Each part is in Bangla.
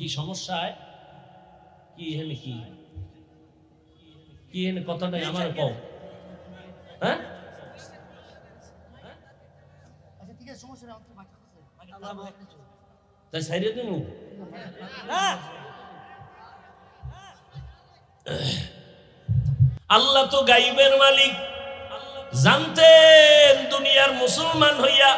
কি সমস্যায় কি হেলে কি কি এনে কথা নাই আমার কও হ্যাঁ আচ্ছা ঠিক আছে সমস্যা নাই আমাকে বাকি আছে তাই সাইরে দিমু না আল্লাহ তো গায়বের মালিক জানতেন দুনিয়ার মুসলমান হইয়া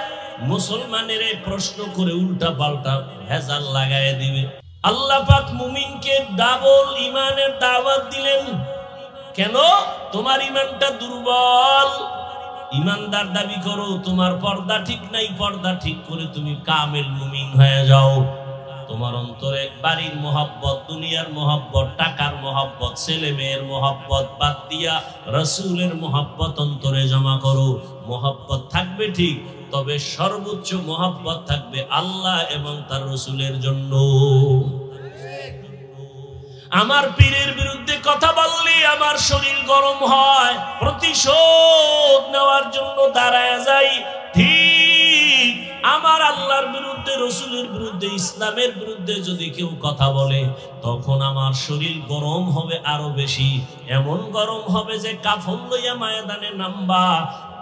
মুসলমানের এই প্রশ্ন করে উল্টা পাল্টা ভেজাল লাগায় দিবে আল্লাহ পাক মুমিনকে ডাবল ঈমানের দাওয়াত দিলেন কেন তোমার ঈমানটা দুর্বল ঈমানদার দাবি করো তোমার পর্দা ঠিক নাই পর্দা ঠিক করে তুমি কামেল মুমিন হয়ে যাও তোমার অন্তরে বাড়ির মোহাব্বত দুনিয়ার মোহাব্বত টাকার মোহাব্বত ছেলে মেয়ের মোহাব্বত বাদ দিয়া রাসূলের মোহাব্বত অন্তরে জমা করো মোহাব্বত থাকবে ঠিক তবে সর্বোচ্চ মোহাব্বত থাকবে আল্লাহ এবং তার রাসূলের জন্য আমার পীরের বিরুদ্ধে কথা বললে আমার শরীর গরম হয় প্রতিশোধ নেওয়ার জন্য দাঁড়ায় যাই ঠিক আমার আল্লাহর বিরুদ্ধে রাসূলের বিরুদ্ধে ইসলামের বিরুদ্ধে যদি কেউ কথা বলে তখন আমার শরীর গরম হবে আরো বেশি এমন গরম হবে যে কাফন লইয়া ময়দানে নামবা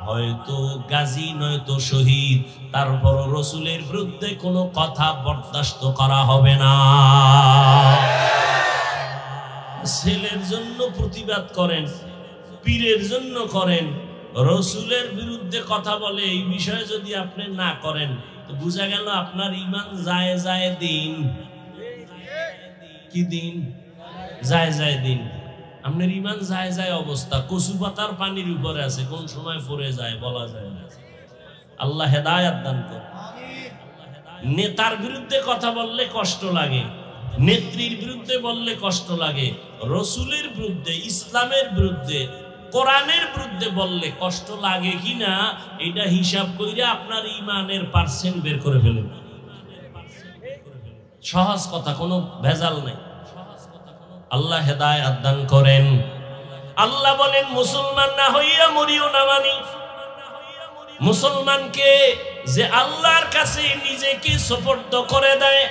হয়তো গাজী নয়তো শহীদ তারপর রাসূলের বিরুদ্ধে কোনো কথা বরদাস্ত করা হবে না ছেলের জন্য প্রতিবাদ করেন পীরের জন্য করেন রাসূলের বিরুদ্ধে কথা বলে এই বিষয়ে যদি আপনি না করেন তো বুঝা গেল আপনার ঈমান যায় যায় দিন কি দিন যায় যায় দিন আপনার ঈমান যায় যায় অবস্থা কচু পাতার পানির উপরে আছে কোন সময় পড়ে যায় বলা যায় না আল্লাহ হেদায়েত দান করুন আমিন নেতার বিরুদ্ধে কথা বললে কষ্ট লাগে নেত্রীর বিরুদ্ধে বললে কষ্ট লাগে রাসূলের বিরুদ্ধে ইসলামের বিরুদ্ধে কোরআনের বিরুদ্ধে বললে কষ্ট লাগে কিনা এটা হিসাব কইরা আপনার ঈমানের পার্সেন্ট বের করে ফেলুন সহজ কথা কোনো ভেজাল নাই আল্লাহ হেদায়েত দান করেন আল্লাহ বলেন মুসলমান না হইয়া মরিও না মানি মুসলমানকে যে আল্লাহর কাছে নিজেকে সুপর্দ করে দেয়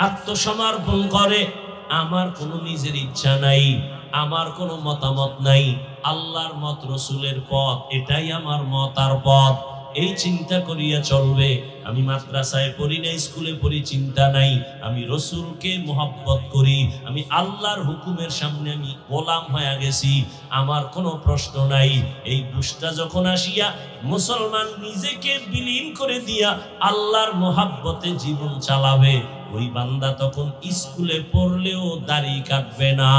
আত্মসমর্পণ করে আমার কোনো নিজের ইচ্ছা নাই আমার কোনো মতামত নাই আল্লাহর মত রাসূলের পথ এটাই আমার মত আর পথ এই চিন্তা করিয়া চলবে আমি মাদ্রাসায় পড়ি না স্কুলে পড়ি চিন্তা নাই আমি রাসূলকে মহব্বত করি আমি আল্লাহর হুকুমের সামনে আমি গোলাম হয়ে গেছি আমার কোনো প্রশ্ন নাই এই বুঝটা যখন আসিয়া মুসলমান নিজেকে বিলীন করে দিয়া আল্লাহর মহব্বতে জীবন চালাবে ওই বান্দা তখন স্কুলে পড়লেও দাড়ি কাটবে না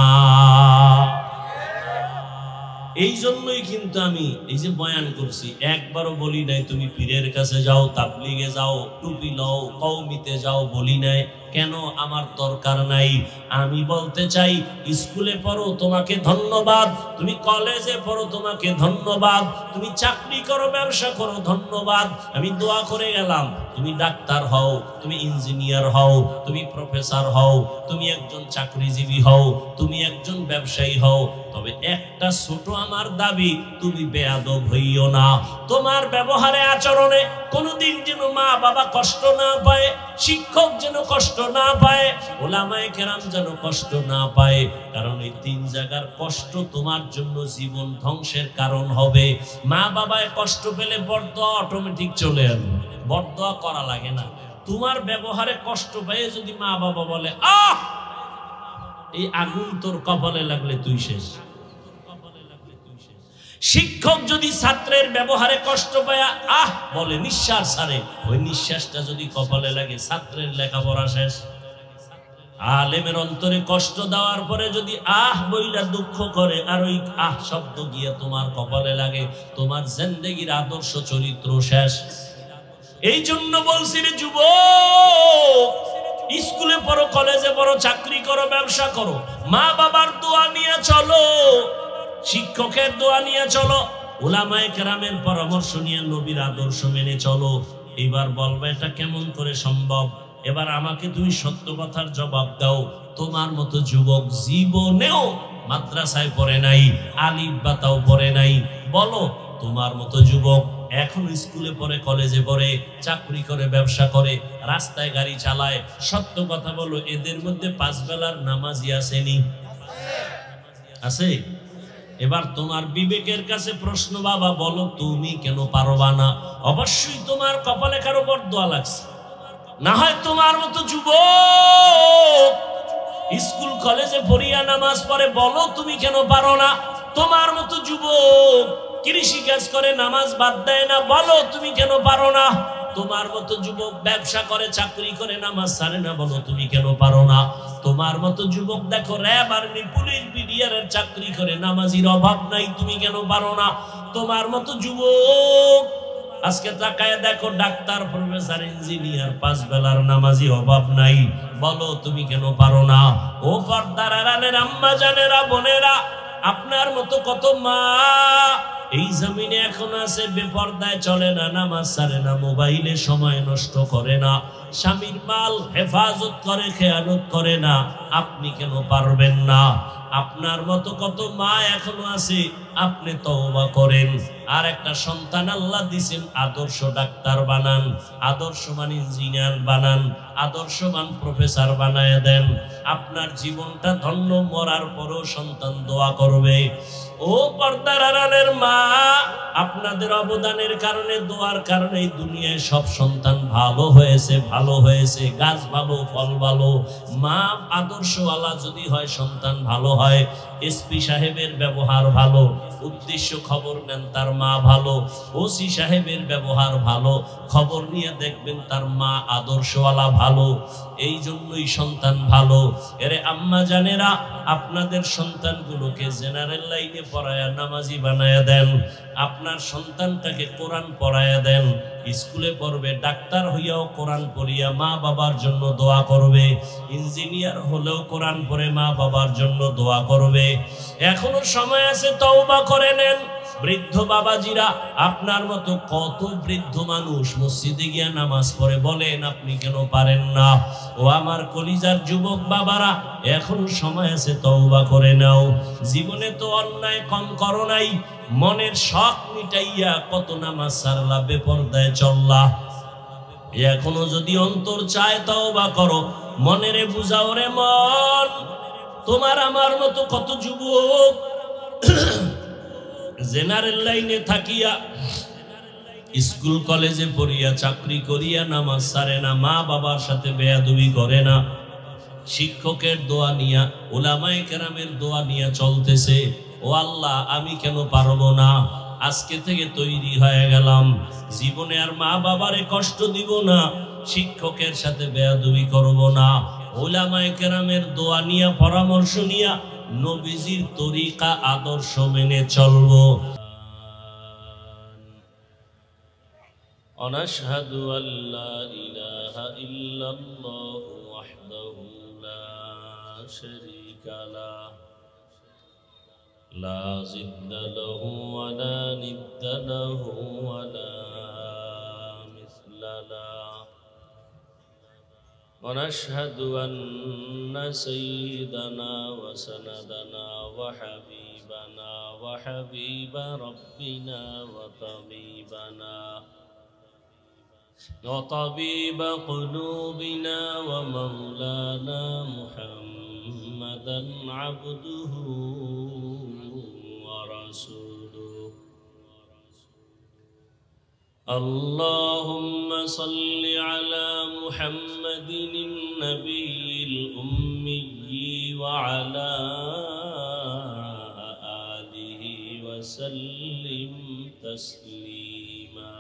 এই জন্যই কিন্তু আমি এই যে বয়ান করছি একবারও বলি নাই তুমি পীরের কাছে যাও তাবলীগে যাও টুপি লও কওমিতে যাও বলি নাই কেন আমার দরকার নাই আমি বলতে চাই স্কুলে পড়ো তোমাকে ধন্যবাদ তুমি কলেজে পড়ো তোমাকে ধন্যবাদ তুমি চাকরি করো ব্যবসা করো ধন্যবাদ আমি দোয়া করে গেলাম তুমি ডাক্তার হও তুমি ইঞ্জিনিয়ার হও তুমি প্রফেসর হও তুমি একজন চাকরিজীবী হও তুমি একজন ব্যবসায়ী হও তবে একটা ছোট আমার দাবি তুমি বেয়াদব হইও না তোমার ব্যবহারে আচরণে কোনোদিন যেন মা বাবা কষ্ট না পায় শিক্ষক যেন কষ্ট না পায় ওলামায়ে কেরাম যেন কষ্ট না পায় কারণ এই তিন জায়গার কষ্ট তোমার জন্য জীবন ধ্বংসের কারণ হবে মা বাবায় কষ্ট পেলে বরদোয়া অটোমেটিক চলে আসবে বরদোয়া করা লাগে না তোমার ব্যবহারে কষ্ট পেয়ে যদি মা বাবা বলে আহ এই আগুন তোর কপালে লাগলে তুই শেষ শিক্ষক যদি ছাত্রের ব্যবহারে কষ্ট পায় আহ বলে নিঃশ্বাস ছাড়ে ওই নিঃশ্বাসটা যদি কপালে লাগে ছাত্রের লেখাপড়া শেষ আলেমের অন্তরে কষ্ট দেওয়ার পরে যদি আহ বইলা দুঃখ করে আর ওই আহ শব্দ গিয়ে তোমার কপালে লাগে তোমার জিন্দেগীর আদর্শ চরিত্র শেষ এই জন্য বলছি রে যুবক স্কুলে পড়ো কলেজে পড়ো চাকরি করো ব্যবসা করো মা বাবার দোয়া নিয়ে চলো শিক্ষকের দোয়া নিয়ে চলো উলামায়ে কেরামের পরামর্শ নিয়ে নবীর আদর্শ মেনে চলো এবার বলবে এটা কেমন করে সম্ভব এবার আমাকে তুমি সত্য কথার জবাব দাও তোমার মতো যুবক জীবনেও মাদ্রাসায় পড়ে নাই আলিফ বাতাও পড়ে নাই বলো তোমার মতো যুবক এখন স্কুলে পড়ে, কলেজে পড়ে, চাকরি করে, ব্যবসা করে, রাস্তায় গাড়ি চালায়। সত্য কথা বলো, এদের মধ্যে 5 বেলার নামাজি আসেনি? আছে? এবার তোমার বিবেকের কাছে প্রশ্ন, বাবা বলো তুমি কেন পারবা না? অবশ্যই তোমার কপালে কারো বরদোয়া লাগছে, না হয় তোমার মতো যুবক স্কুল কলেজে পড়িয়া নামাজ পড়ে, বলো তুমি কেন পারো না? তোমার মতো যুবক কৃষি কাজ করে, নামাজ বাদ দেয় না, বলো তুমি কেন পারো না? তোমার মতো যুবক ব্যবসা করে, চাকরি করে, নামাজ ছাড়ে না, বলো তুমি কেন পারো না? তোমার মতো যুবক দেখো র‍্যাব, আর্মি, পুলিশ, বিডিআর এর চাকরি করে, নামাজির অভাব নাই, তুমি কেন পারো না? তোমার মতো যুবক আজকে তাকায় দেখো ডাক্তার, প্রফেসর, ইঞ্জিনিয়ার, 5 বেলার নামাজি অভাব নাই, বলো তুমি কেন পারো না? ও পর্দার আড়ালের আম্মা জানেরা, বোনেরা, আপনার মতো কত মা এই জমিনে এখন আছে, বেপর্দায় চলে না, নামাজ ছাড়ে না, মোবাইলে সময় নষ্ট করে না, স্বামীর মাল হেফাজত করে, খেয়ানত করে না, আপনি কেন পারবেন না? আপনার মতো কত মা এখনো আছে, আপনি তওবা করেন। আর একটা সন্তান আল্লাহ দিয়েছেন, আদর্শ ডাক্তার বানান, আদর্শবান ইঞ্জিনিয়ার বানান, আদর্শবান প্রফেসর বানায় দেন, আপনার জীবনটা ধন্য। মরার পরও সন্তান দোয়া করবে। ও পর্দার আড়ালের মা, আপনাদের অবদানের কারণে, দোয়ার কারণে এই দুনিয়ায় সব সন্তান ভালো হয়েছে, ভালো হয়েছে, গাছ ভালো, ফল ভালো। মা আদর্শওয়ালা যদি হয়, সন্তান ভালো হয়। এসপি সাহেবের ব্যবহার ভালো, উদ্দেশ্য খবর নেন তার মা ভালো। ওসি সাহেবের ব্যবহার ভালো, খবর নিয়ে দেখবেন তার মা আদর্শওয়ালা ভালো। এই জন্যই সন্তান ভালো। এরে আম্মা জানেরা, আপনাদের সন্তানগুলোকে জেনারেল লাইনে পড়ায়া নামাজি বানায়া দেন। আপনার সন্তানটাকে কোরআন পড়ায়া দেন, স্কুলে পড়বে, ডাক্তার হইয়াও কোরআন পড়িয়া মা বাবার জন্য দোয়া করবে, ইঞ্জিনিয়ার হলেও কোরআন পড়ে মা বাবার জন্য দোয়া করবে। এখনো সময় আছে, তওবা করে নেন। বৃদ্ধ বাবাজিরা, আপনার মতো কত বৃদ্ধ মানুষ মসজিদে গিয়া নামাজ পড়ে, বলেন আপনি কেন পারেন না? ও আমার কলিজার যুবক বাবারা, এখনো সময় আছে, তওবা করে নাও। জীবনে তো অন্যায় কম করো নাই, মনের শখ মিটাইয়া কত নামাজ সারলা, বেপরদায় চললা। এখনো যদি অন্তর চায়, তওবা করো, মনেরে বুঝাও রে মন। তোমার আমার মতো কত যুবক জেনারেল লাইনে থাকিয়া, স্কুল কলেজে পড়িয়া, চাকরি করিয়া নামাজ ছাড়ে না, মা বাবার সাথে বেয়াদবি করে না, শিক্ষকের দোয়া নিয়া, উলামায়ে কেরামের দোয়া নিয়া চলতেছে। ও আল্লাহ, আমি কেন পারবো না? আজকে থেকে তৈরি হয়ে গেলাম, জীবনে আর মা বাবারে কষ্ট দিব না, শিক্ষকের সাথে বেয়াদবি করব না, উলামায়ে কেরামের দোয়া নিয়া, পরামর্শ নিয়া, নবীজির তরিকা আদর্শ মেনে চলবো। অনাশহাদু আল্লা ইলাহা ইল্লাল্লাহু ওয়াহদাহু লা শারীকা লাহু লা জিদ্দা লাহু ওয়া লা নিদ্দা লাহু ওয়া লা মিসলা লাহু। ونشهد أن سيدنا وسندنا وحبيبنا وحبيب ربنا وطبيب قلوبنا ومولانا محمدا عبده ورسوله. اللهم صل على محمد النبي الأمي وعلى آله وسلم تسليما.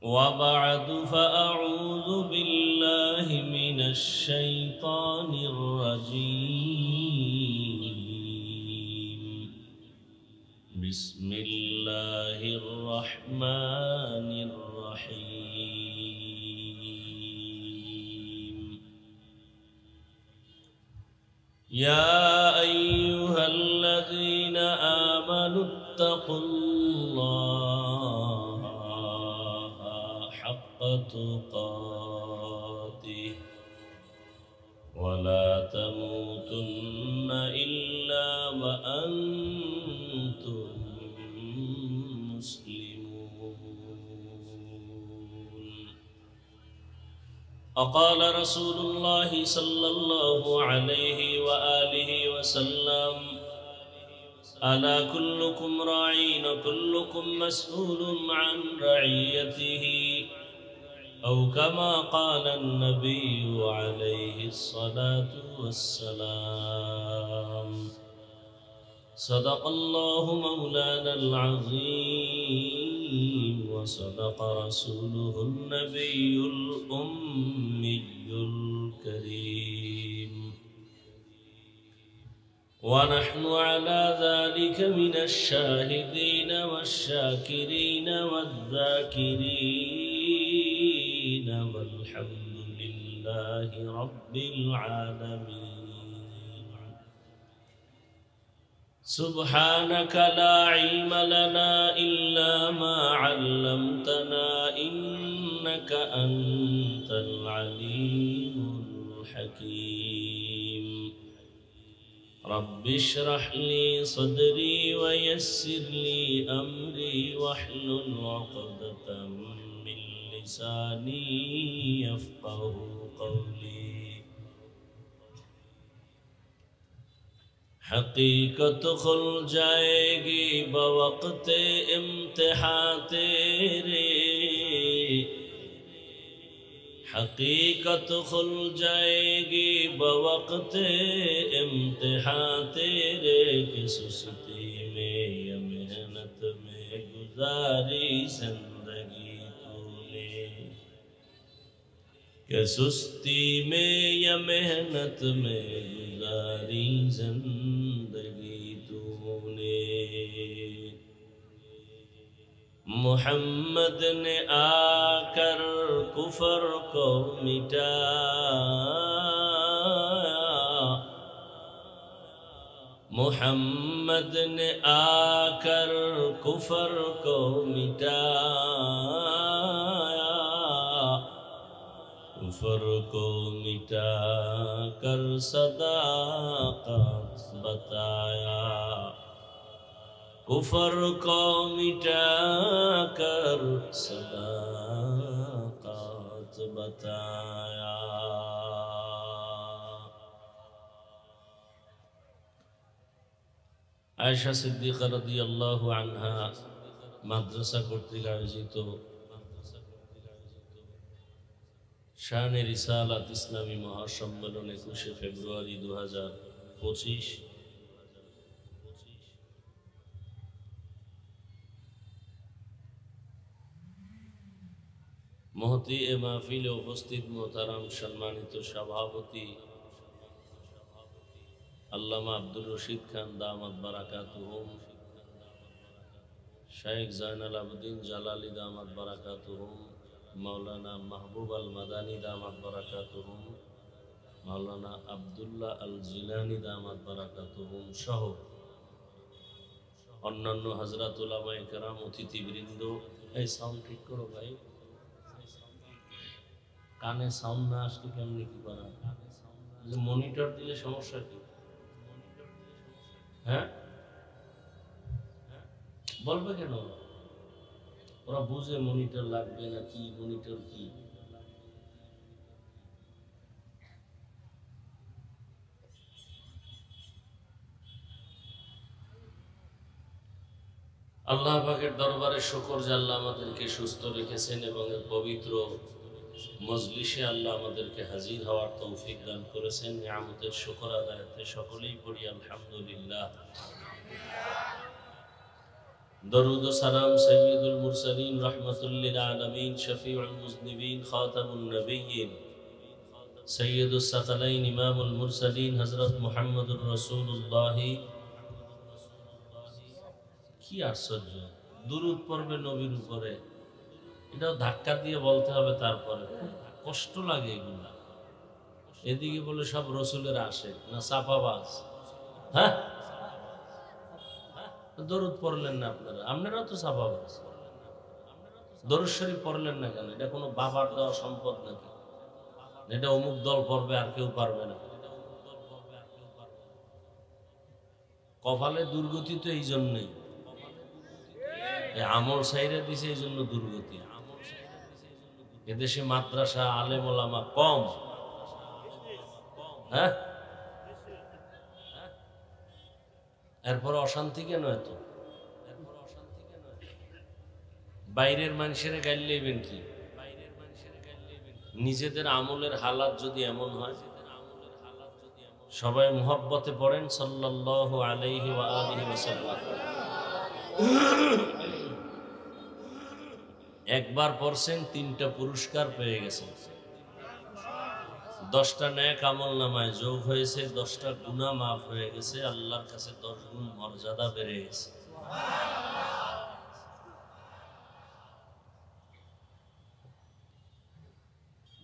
وبعد، فأعوذ بالله من الشيطان الرجيم. بسم الله الرحمن الرحيم. يا أيها الذين آمنوا اتقوا الله حق تقاته ولا تموتن إلا وأنتم وقال رسول الله صلى الله عليه وآله وسلم ألا كلكم راعين وكلكم مسؤول عن رعيته أو كما قال النبي عليه الصلاة والسلام صدق الله مولانا العظيم وصدق رسوله النبي الأمي الكريم ونحن على ذلك من الشاهدين والشاكرين والذاكرين والحمد لله رب العالمين سبحانك لا علم لنا إلا ما علمتنا إنك أنت العليم الحكيم رب اشرح لي صدري ويسر لي أمري واحلل عقدة من لساني يفقه قولي حقیقت کھل جائے گی بوقت امتحان تیرے حقیقت کھل جائے گی بوقت امتحان تیرے کہ سستی میں یا محنت میں گزاری زندگی تو نے کہ سستی میں یا محنت میں گزاری زندگی تو نے محمد نے آ کر کفر کو مٹایا محمد نے آ کر کفر کو مٹایا کفر کو مٹا کر صداقت بتایا کفر کو مٹا کر صداقت بتایا আয়েশা সিদ্দিকা রাদিয়াল্লাহু আনহা মাদ্রাসা কর্তৃক আয়োজিত শানে রিসালাত ইসলামী মহাসম্মেলন 21 ফেব্রুয়ারি 2025 মহতি এ মাহফিলে উপস্থিত মোহতারাম সম্মানিত সভাপতি আল্লামা আব্দুর রশিদ খান দামাত বারাকাতুহুম শেখ জাইনাল আবেদিন জালালি দামাত বারাকাতুহুম মাওলানা মাহবুব আল মাদানী দামাত বারাকাতুহুম মাওলানা আব্দুল্লাহ আল জিলানী দামাত বারাকাতুহুম সহ অন্যান্য হযরত উলামায়ে কেরাম অতিথিবৃন্দ এই সাউন্ড ঠিক করো ভাই কানে সাউন্ড না আসলে কেমনি কি করা মনিটর দিলে সমস্যা কি হ্যাঁ বলবে কেন ওরা বুঝে মনিটর লাগবে না কি মনিটর কি আল্লাহ পাকের দরবারে শুকর যে আল্লাহ আমাদেরকে সুস্থ রেখেছেন এবং এর পবিত্র মজলিসে আল্লাহ আমাদেরকে হাজির হওয়ার তৌফিক দান করেছেন নিয়ামতের শুকর আদায়তে সকলেই পড়ি আলহামদুলিল্লাহ দরুদ ও সালাম সাইয়্যিদুল মুরসালিন রাহমাতুল লিল আলামিন শফিউল মুজনিবিন খাতামুন নবিয়্যিন সাইয়্যিদুস সাকালাইন ইমামুল মুরসালিন হযরত মুহাম্মদুর রাসূলুল্লাহ কি আশ্চর্য দুরূদ পড়বে নবীর উপরে এটাও ধাক্কা দিয়ে বলতে হবে তারপরে খুব কষ্ট লাগে এগুলা এদিকে বলে সব রসুলের আসে না চাপাবাজ হ্যাঁ দরুদ পড়লেন না আপনারাও তো চাপাবাজ দরুদ শরীফ পড়লেন না কেন এটা কোনো বাবার দেওয়া সম্পদ নাকি এটা অমুক দল পড়বে আর কেউ পারবে না কপালে দুর্গতি তো এই জন্যই আমল সাইরা দিছে এই জন্য দুর্গতি এদেশে মাদ্রাসা আলেম ওলামা কম, হ্যাঁ, এরপর অশান্তি কেন এত? বাইরের মানুষের গাইল লইবেন কি? নিজেদের আমলের হালাত যদি এমন হয়, সবাই মুহাব্বতে পড়েন সাল্লাল্লাহু আলাইহি ওয়া আলিহি ওয়াসাল্লাম। একবার পড়ছেন 3টা পুরস্কার পেয়ে গেছেন, 10টা নেক আমল নামায় যোগ হয়েছে, 10টা গুনাহ মাফ হয়ে গেছে, আল্লাহর কাছে 10 গুণ মর্যাদা বেড়ে গেছে।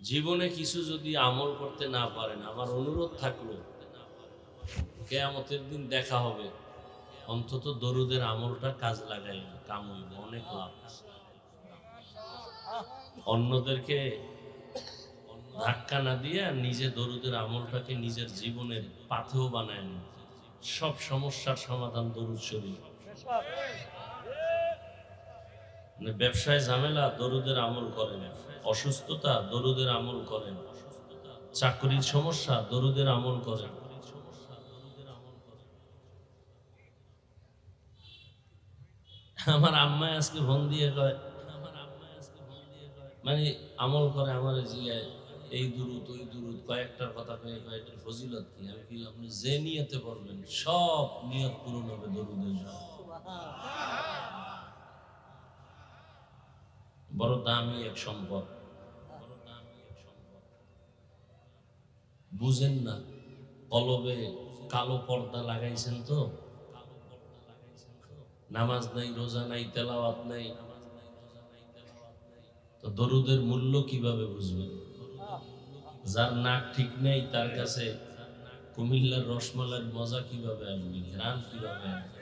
জীবনে কিছু যদি আমল করতে না পারেন, আমার অনুরোধ থাকলো কিয়ামতের দিন দেখা হবে, অন্তত দরুদের আমলটা কাজ লাগাইল, কাম হইব, অনেক লাভ। অন্যদেরকে ধাক্কা না দিয়ে নিজে দরুদের আমলটাকে নিজের জীবনের পাথেও বানায় নেন। সব সমস্যার সমাধান দরুদ শরীফ। ব্যবসায় ঝামেলা, দরুদের আমল করেন। অসুস্থতা, দরুদের আমল করেন। চাকরির সমস্যা, দরুদের আমল করেন। আমার আম্মায় আজকে ফোন দিয়ে কয়, মানে আমল করে আমার জিগায় এই দুরুদ ওই দুরুদ, কয়েকটার কথা কয়ে কয় এটার ফজিলত কি? আমি কি, আপনি যে নিয়তে পড়বেন সব নিয়ত পূরণ হবে দরুদের। বড় দামি এক সম্পদ, বুঝেন না। কলবে কালো পর্দা লাগাইছেন তো, নামাজ নাই, রোজা নাই, তেলাওয়াত নাই, তো দরুদের মূল্য কিভাবে বুঝবেন? যার নাক ঠিক নেই তার কাছে কুমিল্লার রসমালাইয়ের মজা কিভাবে আসবে, ঘ্রাণ কিভাবে আসবে?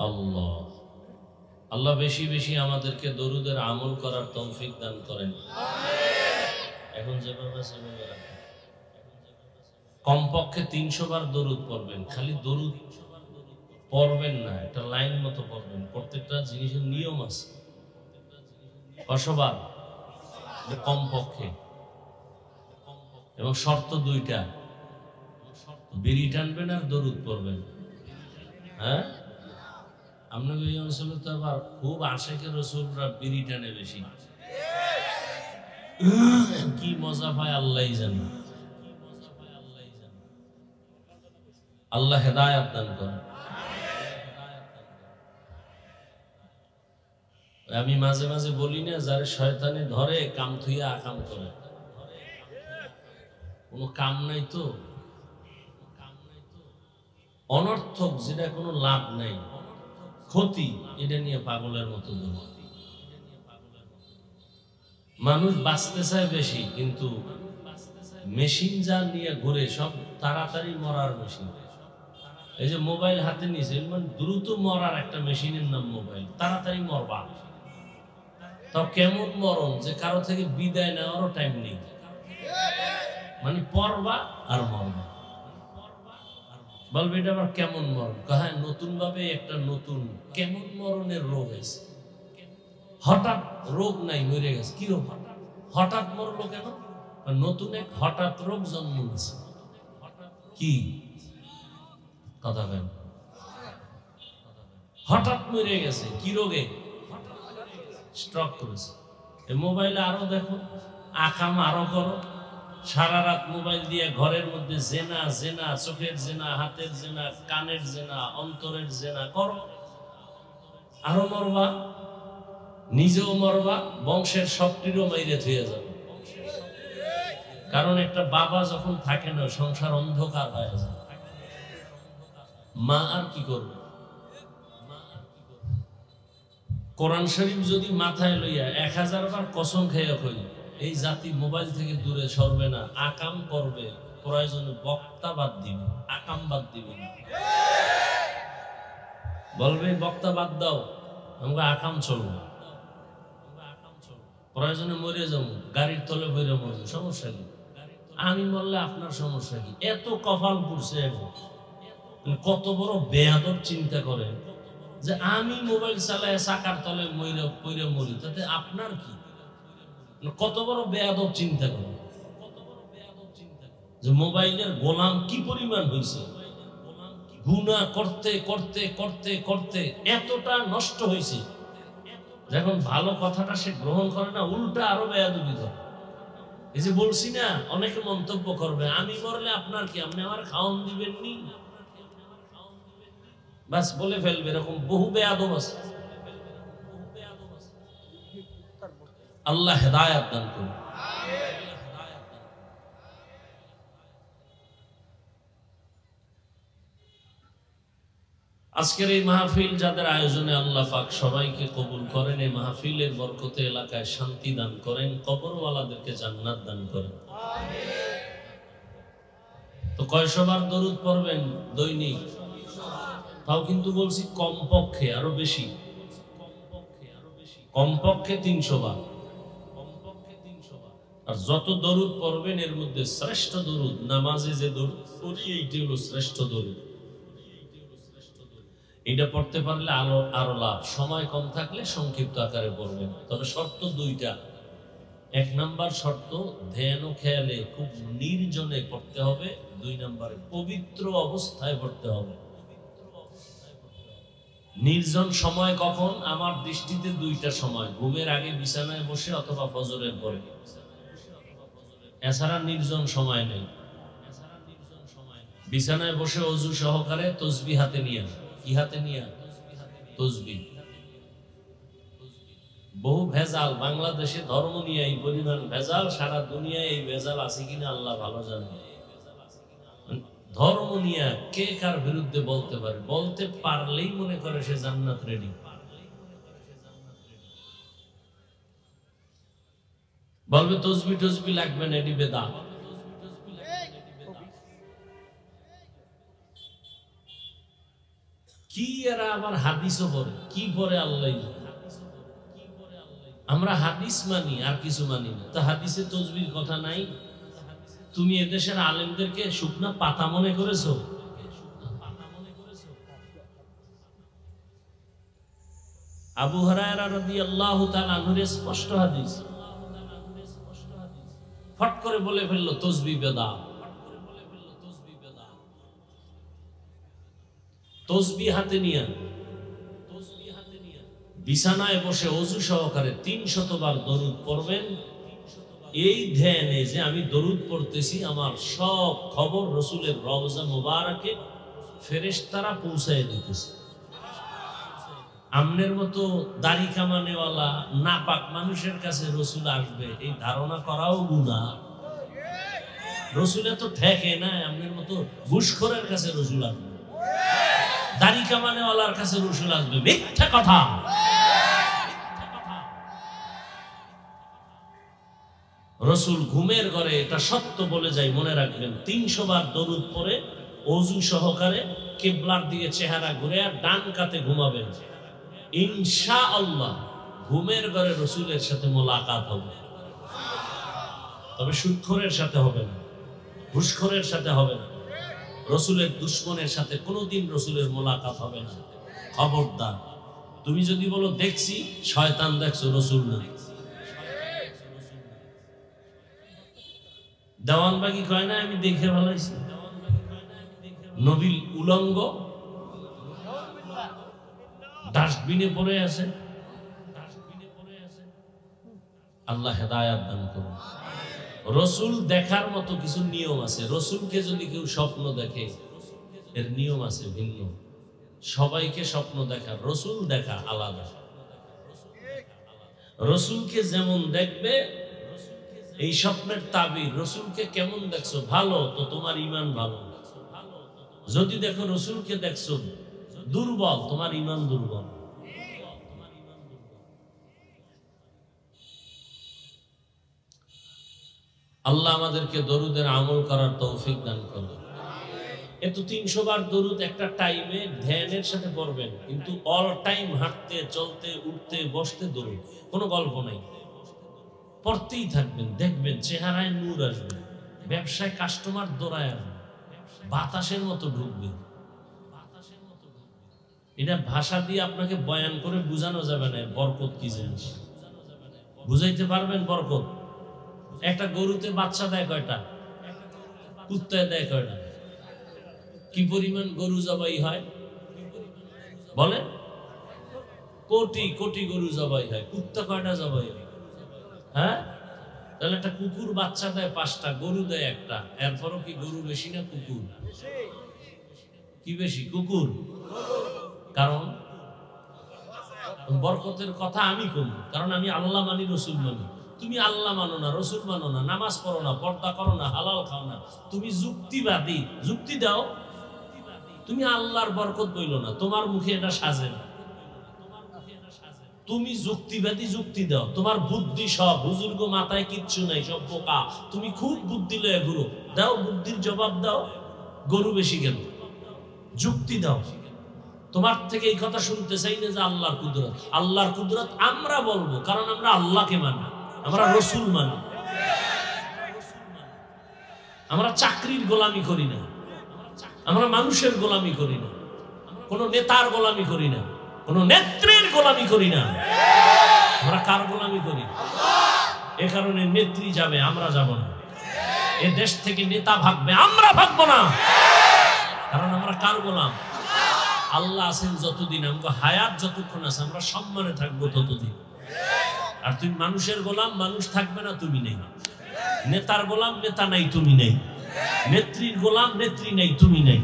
আল্লাহ আল্লাহ বেশি বেশি আমাদেরকে দরুদের আমল করার তৌফিক দান করেন। এখন যেভাবে সেভাবে রাখেন। কমপক্ষে 300 বার দরুদ পড়বেন। খালি দরুদ পড়বেন না, একটা লাইন মতো পড়বেন। প্রত্যেকটা জিনিসের নিয়ম আছে। 100 বার কমপক্ষে, এবং শর্ত 2টা, বিড়ি টানবেন আর দরুদ পড়বেন। হ্যাঁ, আপনাকে এই অঞ্চলে তো আবার খুব আশেকের রসুলরা বিড়ি টানে বেশি, কি মজা পায় আল্লাহই জানে। আল্লাহ হেদায়েত দান করেন। আমি মাঝে মাঝে বলি না, যারা শয়তানে ধরে কাম থুইয়া আকাম করে, কোনো কাম নাই তো, অনর্থক যেটা কোনো লাভ নাই, ক্ষতি, এটা নিয়ে পাগলের মতো দৌড়। মানুষ বাঁচতে চায় বেশি, কিন্তু মেশিন যা নিয়ে ঘুরে সব তাড়াতাড়ি মরার মেশিন। এই যে মোবাইল হাতে নিয়েছে, মানে দ্রুত মরার একটা মেশিনের নাম মোবাইল। তাড়াতাড়ি মরবা, তাও কেমন মরণ যে কারো থেকে বিদায় নেওয়ারও টাইম নেই, মানে পড়বা আর মরবা। বলবে এটা আবার কেমন মরণ? হ্যাঁ, নতুন ভাবে একটা নতুন কেমন মরণের রোগ আছে। হঠাৎ রোগ নাই, মরে গেছে। কি রোগ? হঠাৎ মরলো কেন? নতুন এক হঠাৎ রোগ জন্ম নিয়েছে। কি কথা কেন? হঠাৎ মরে গেছে। কি রোগে? স্ট্রোক করেছে। এই মোবাইলে আরো দেখো, আকাম আরো করো, সারা রাত মোবাইল দিয়ে ঘরের মধ্যে জেনা জেনা, চোখের জেনা, হাতের জেনা, কানের জেনা, অন্তরের জেনা করো, আরো মরবা, নিজেও মরবা, বংশের সবটিরও মাইরে থুয়ে যাবে। কারণ একটা বাবা যখন থাকে না, সংসার অন্ধকার হয়ে যায়। মা আর কি করবে? কোরআন শরীফ যদি মাথায় লইয়া 1000 বার কসম খেয়ে কই, এই জাতি মোবাইল থেকে দূরে সরবে না, আকাম করবে, প্রয়োজনে বক্তা বাদ দিবে, আকাম বাদ দিবে না। বলবে বক্তা বাদ দাও, আমরা আকাম চলবো, প্রয়োজনে মরে যাবো, গাড়ির তলে বইরে মরবো, সমস্যা কি? আমি মরলে আপনার সমস্যা কি? এত কপাল পুড়ছে, কত বড় বেয়াদব চিন্তা করেন যে আমি মোবাইল চালায় চাকার তলে পইরা মরি, তাতে আপনার কি? কত বড় বেয়াদব চিন্তা করেন যে মোবাইলের গোলাম কি পরিমাণ হয়েছে, গুনাহ করতে করতে করতে করতে এতটা নষ্ট হয়েছে, যখন ভালো কথাটা সে গ্রহণ করে না, উল্টা আরো বেয়াদবি করে। এই যে বলছি না, অনেকে মন্তব্য করবে আমি মরলে আপনার কি, আপনি আমার খাওয়ান দিবেন নি, বাস বলে ফেলবে। এরকম বহু বেয়াদব আছে। আল্লাহ হেদায়েত দান করুন। আজকের এই মাহফিল যাদের আয়োজনে আল্লাহ পাক সবাইকে কবুল করেন, এই মাহফিলের বরকতে এলাকায় শান্তি দান করেন, কবরওয়ালাদেরকে জান্নাত দান করেন। তো কয়শবার দরুদ পড়বেন দৈনিক? তাও কিন্তু বলছি কমপক্ষে, আরো বেশি, কমপক্ষে 300 বার। আর যত দরুদ পড়বেন এর মধ্যে শ্রেষ্ঠ দরুদ, নামাজে যে দরুদ পড়ি এইটি হলো শ্রেষ্ঠ দরুদ। এটা পড়তে পারলে আরো লাভ। সময় কম থাকলে সংক্ষিপ্ত আকারে পড়বেন, তবে শর্ত 2টা। 1 নাম্বার শর্ত ধ্যান ও খেয়ালে খুব নির্জনে পড়তে হবে। 2 নাম্বারে পবিত্র অবস্থায় পড়তে হবে। নির্জন সময় কখন? আমার দৃষ্টিতে 2টা সময়, ঘুমের আগে বিছানায় বসে অথবা ফজরের পরে। এছাড়া নির্জন সময় নেই। বিছানায় বসে অজু সহকারে তসবিহ হাতে নিয়ে, কি হাতে নিয়ে? তসবিহ। বহু ভেজাল বাংলাদেশে, ধর্ম নিয়ে এই পরিমাণ ভেজাল, সারা দুনিয়ায় এই ভেজাল আছে কিনা আল্লাহ ভালো জানে। ধর্ম নিয়ে কে কার বিরুদ্ধে বলতে পারে, বলতে পারলেই মনে করে সে জান্নাত রেডি। বলবে তসবি টসবি লাগবে না, এটি বেদাত। কি এরা আবার হাদিসও পড়ে, কি পড়ে আল্লাহ। আমরা হাদিস মানি আর কিছু মানি না। তো হাদিসে তসবির কথা নাই। তুমি এদেশের আলেমদেরকে শুকনা পাতা মনে করেছো? আবু হুরায়রা রাদিয়াল্লাহু তাআলা আনহুর স্পষ্ট হাদিস, ফট করে বলে ফেললো তসবিহ বেদাত। তসবিহ হাতে নিয়ে বিছানায় বসে অজু সহকারে 300 বার দরুদ পড়বেন। এই ধ্যানে যে আমি দরুদ পড়তেছি, আমার সব খবর রসুলের রওজা মুবারকে ফেরেশতারা পৌঁছায় দিতেছে। আমনের মতো দাড়ি কামানেওয়ালা নাপাক মানুষের কাছে রসুল আসবে, এই ধারণা করাও গুনাহ। রসুলে তো ঠেকে না, আমনের মতো ঘুষখোরের কাছে রসুল আসবে, দাড়ি কামানেওয়ালার কাছে রসুল আসবে, মিথ্যা কথা। রসুল ঘুমের ঘরে, এটা সত্য বলে যাই, মনে রাখবেন। 300 বার দরুদ পড়ে অজু সহকারে কিবলার দিকে চেহারা ঘুরে আর ডান কাতে ঘুমাবেন। ইনশাআল্লাহ ঘুমের ঘরে রসুলের সাথে মোলাকাত হবে। তবে সুদখোরের সাথে হবে না, ঘুষখোরের সাথে হবে না, রসুলের দুশ্মনের সাথে কোনোদিন রসুলের মোলাকাত হবে না। খবরদার। তুমি যদি বলো দেখছি, শয়তান দেখছো, রসুল না। দেওয়ানবাগি কয় না আমি দেখে ভালাইছি, নবীর উলঙ্গ ডাস্টবিনে পড়ে আছে। আল্লাহ হেদায়েত দান করুন। রসুল দেখার মতো কিছু নিয়ম আছে। রসুলকে যদি কেউ স্বপ্ন দেখে, এর নিয়ম আছে ভিন্ন। সবাইকে স্বপ্ন দেখা, রসুল দেখা আলাদা। রসুলকে যেমন দেখবে, এই স্বপ্নের তাবির, রসুলকে কেমন দেখছো, ভালো তো তোমার ঈমান ভালো। যদি দেখো রসুলকে দেখছো দুর্বল, তোমার ঈমান দুর্বল। আল্লাহ আমাদেরকে দরুদের আমল করার তৌফিক দান করুন। এত 300 বার দরুদ একটা টাইমে ধ্যানের সাথে পড়বেন, কিন্তু অল টাইম হাঁটতে চলতে উঠতে বসতে দরুদ, কোনো গল্প নাই। পড়তেই থাকবেন, দেখবেন চেহারায় নূর আসবে, ব্যবসায় কাস্টমার দৌড়ায় আসবে, বাতাসের মতো ঢুকবে। এটা ভাষা দিয়ে আপনাকে বয়ান করে বোঝানো যাবে না বরকত কি জিনিস। বুঝাইতে পারবেন বরকত? একটা গরুতে বাচ্চা দেয় কয়টা? কুত্তায় দেয় কয়টা? কি পরিমাণ গরু জবাই হয় বলেন? কোটি কোটি গরু জবাই হয়। কুত্তা কয়টা জবাই হয়? হ্যাঁ, তাহলে একটা কুকুর বাচ্চা দেয় 5টা, গরু দেয় একটা। এরপরও কি গরু বেশি না কুকুর? কি বেশি? কুকুর। কারণ বরকতের কথা আমি কম, কারণ আমি আল্লাহ মানি, রসুল মানি। তুমি আল্লাহ মানো না, রসুল মানো না, নামাজ পড়ো না, পর্দা করো না, হালাল খাও না, তুমি যুক্তিবাদী। যুক্তি দাও, তুমি আল্লাহর বরকত বইলো না, তোমার মুখে এটা সাজে না। তুমি যুক্তিবাদী, যুক্তি দাও। তোমার বুদ্ধি সব হুজুর্গ, মাথায় কিচ্ছু নাই, সব বোকা। তুমি খুব বুদ্ধি লয়ে ঘুরো, দাও বুদ্ধির জবাব দাও। গরু বেশি গেল, যুক্তি দাও। তোমার থেকে এই কথা শুনতে চাই না যে আল্লাহর কুদরত। আল্লাহর কুদরত আমরা বলবো, কারণ আমরা আল্লাহকে মানি, আমরা রসুল মানি। আমরা চাকরির গোলামি করি না, আমরা মানুষের গোলামি করি না, কোন নেতার গোলামি করি না, কোন নেত্রীর গোলামি করি না। আমরা কার গোলামি করি? এ কারণে নেত্রী যাবে, আমরা যাব না। এ দেশ থেকে নেতা ভাগবে, আমরা ভাগবো না। কারণ আমরা কার গোলাম? আল্লাহ আছেন যতদিন, আমাকে হায়াত যতক্ষণ আছে, আমরা সম্মানে থাকবো ততদিন। আর তুমি মানুষের গোলাম, মানুষ থাকবে না, তুমি নেই। নেতার গোলাম, নেতা নাই, তুমি নেই। নেত্রীর গোলাম, নেত্রী নেই, তুমি নেই।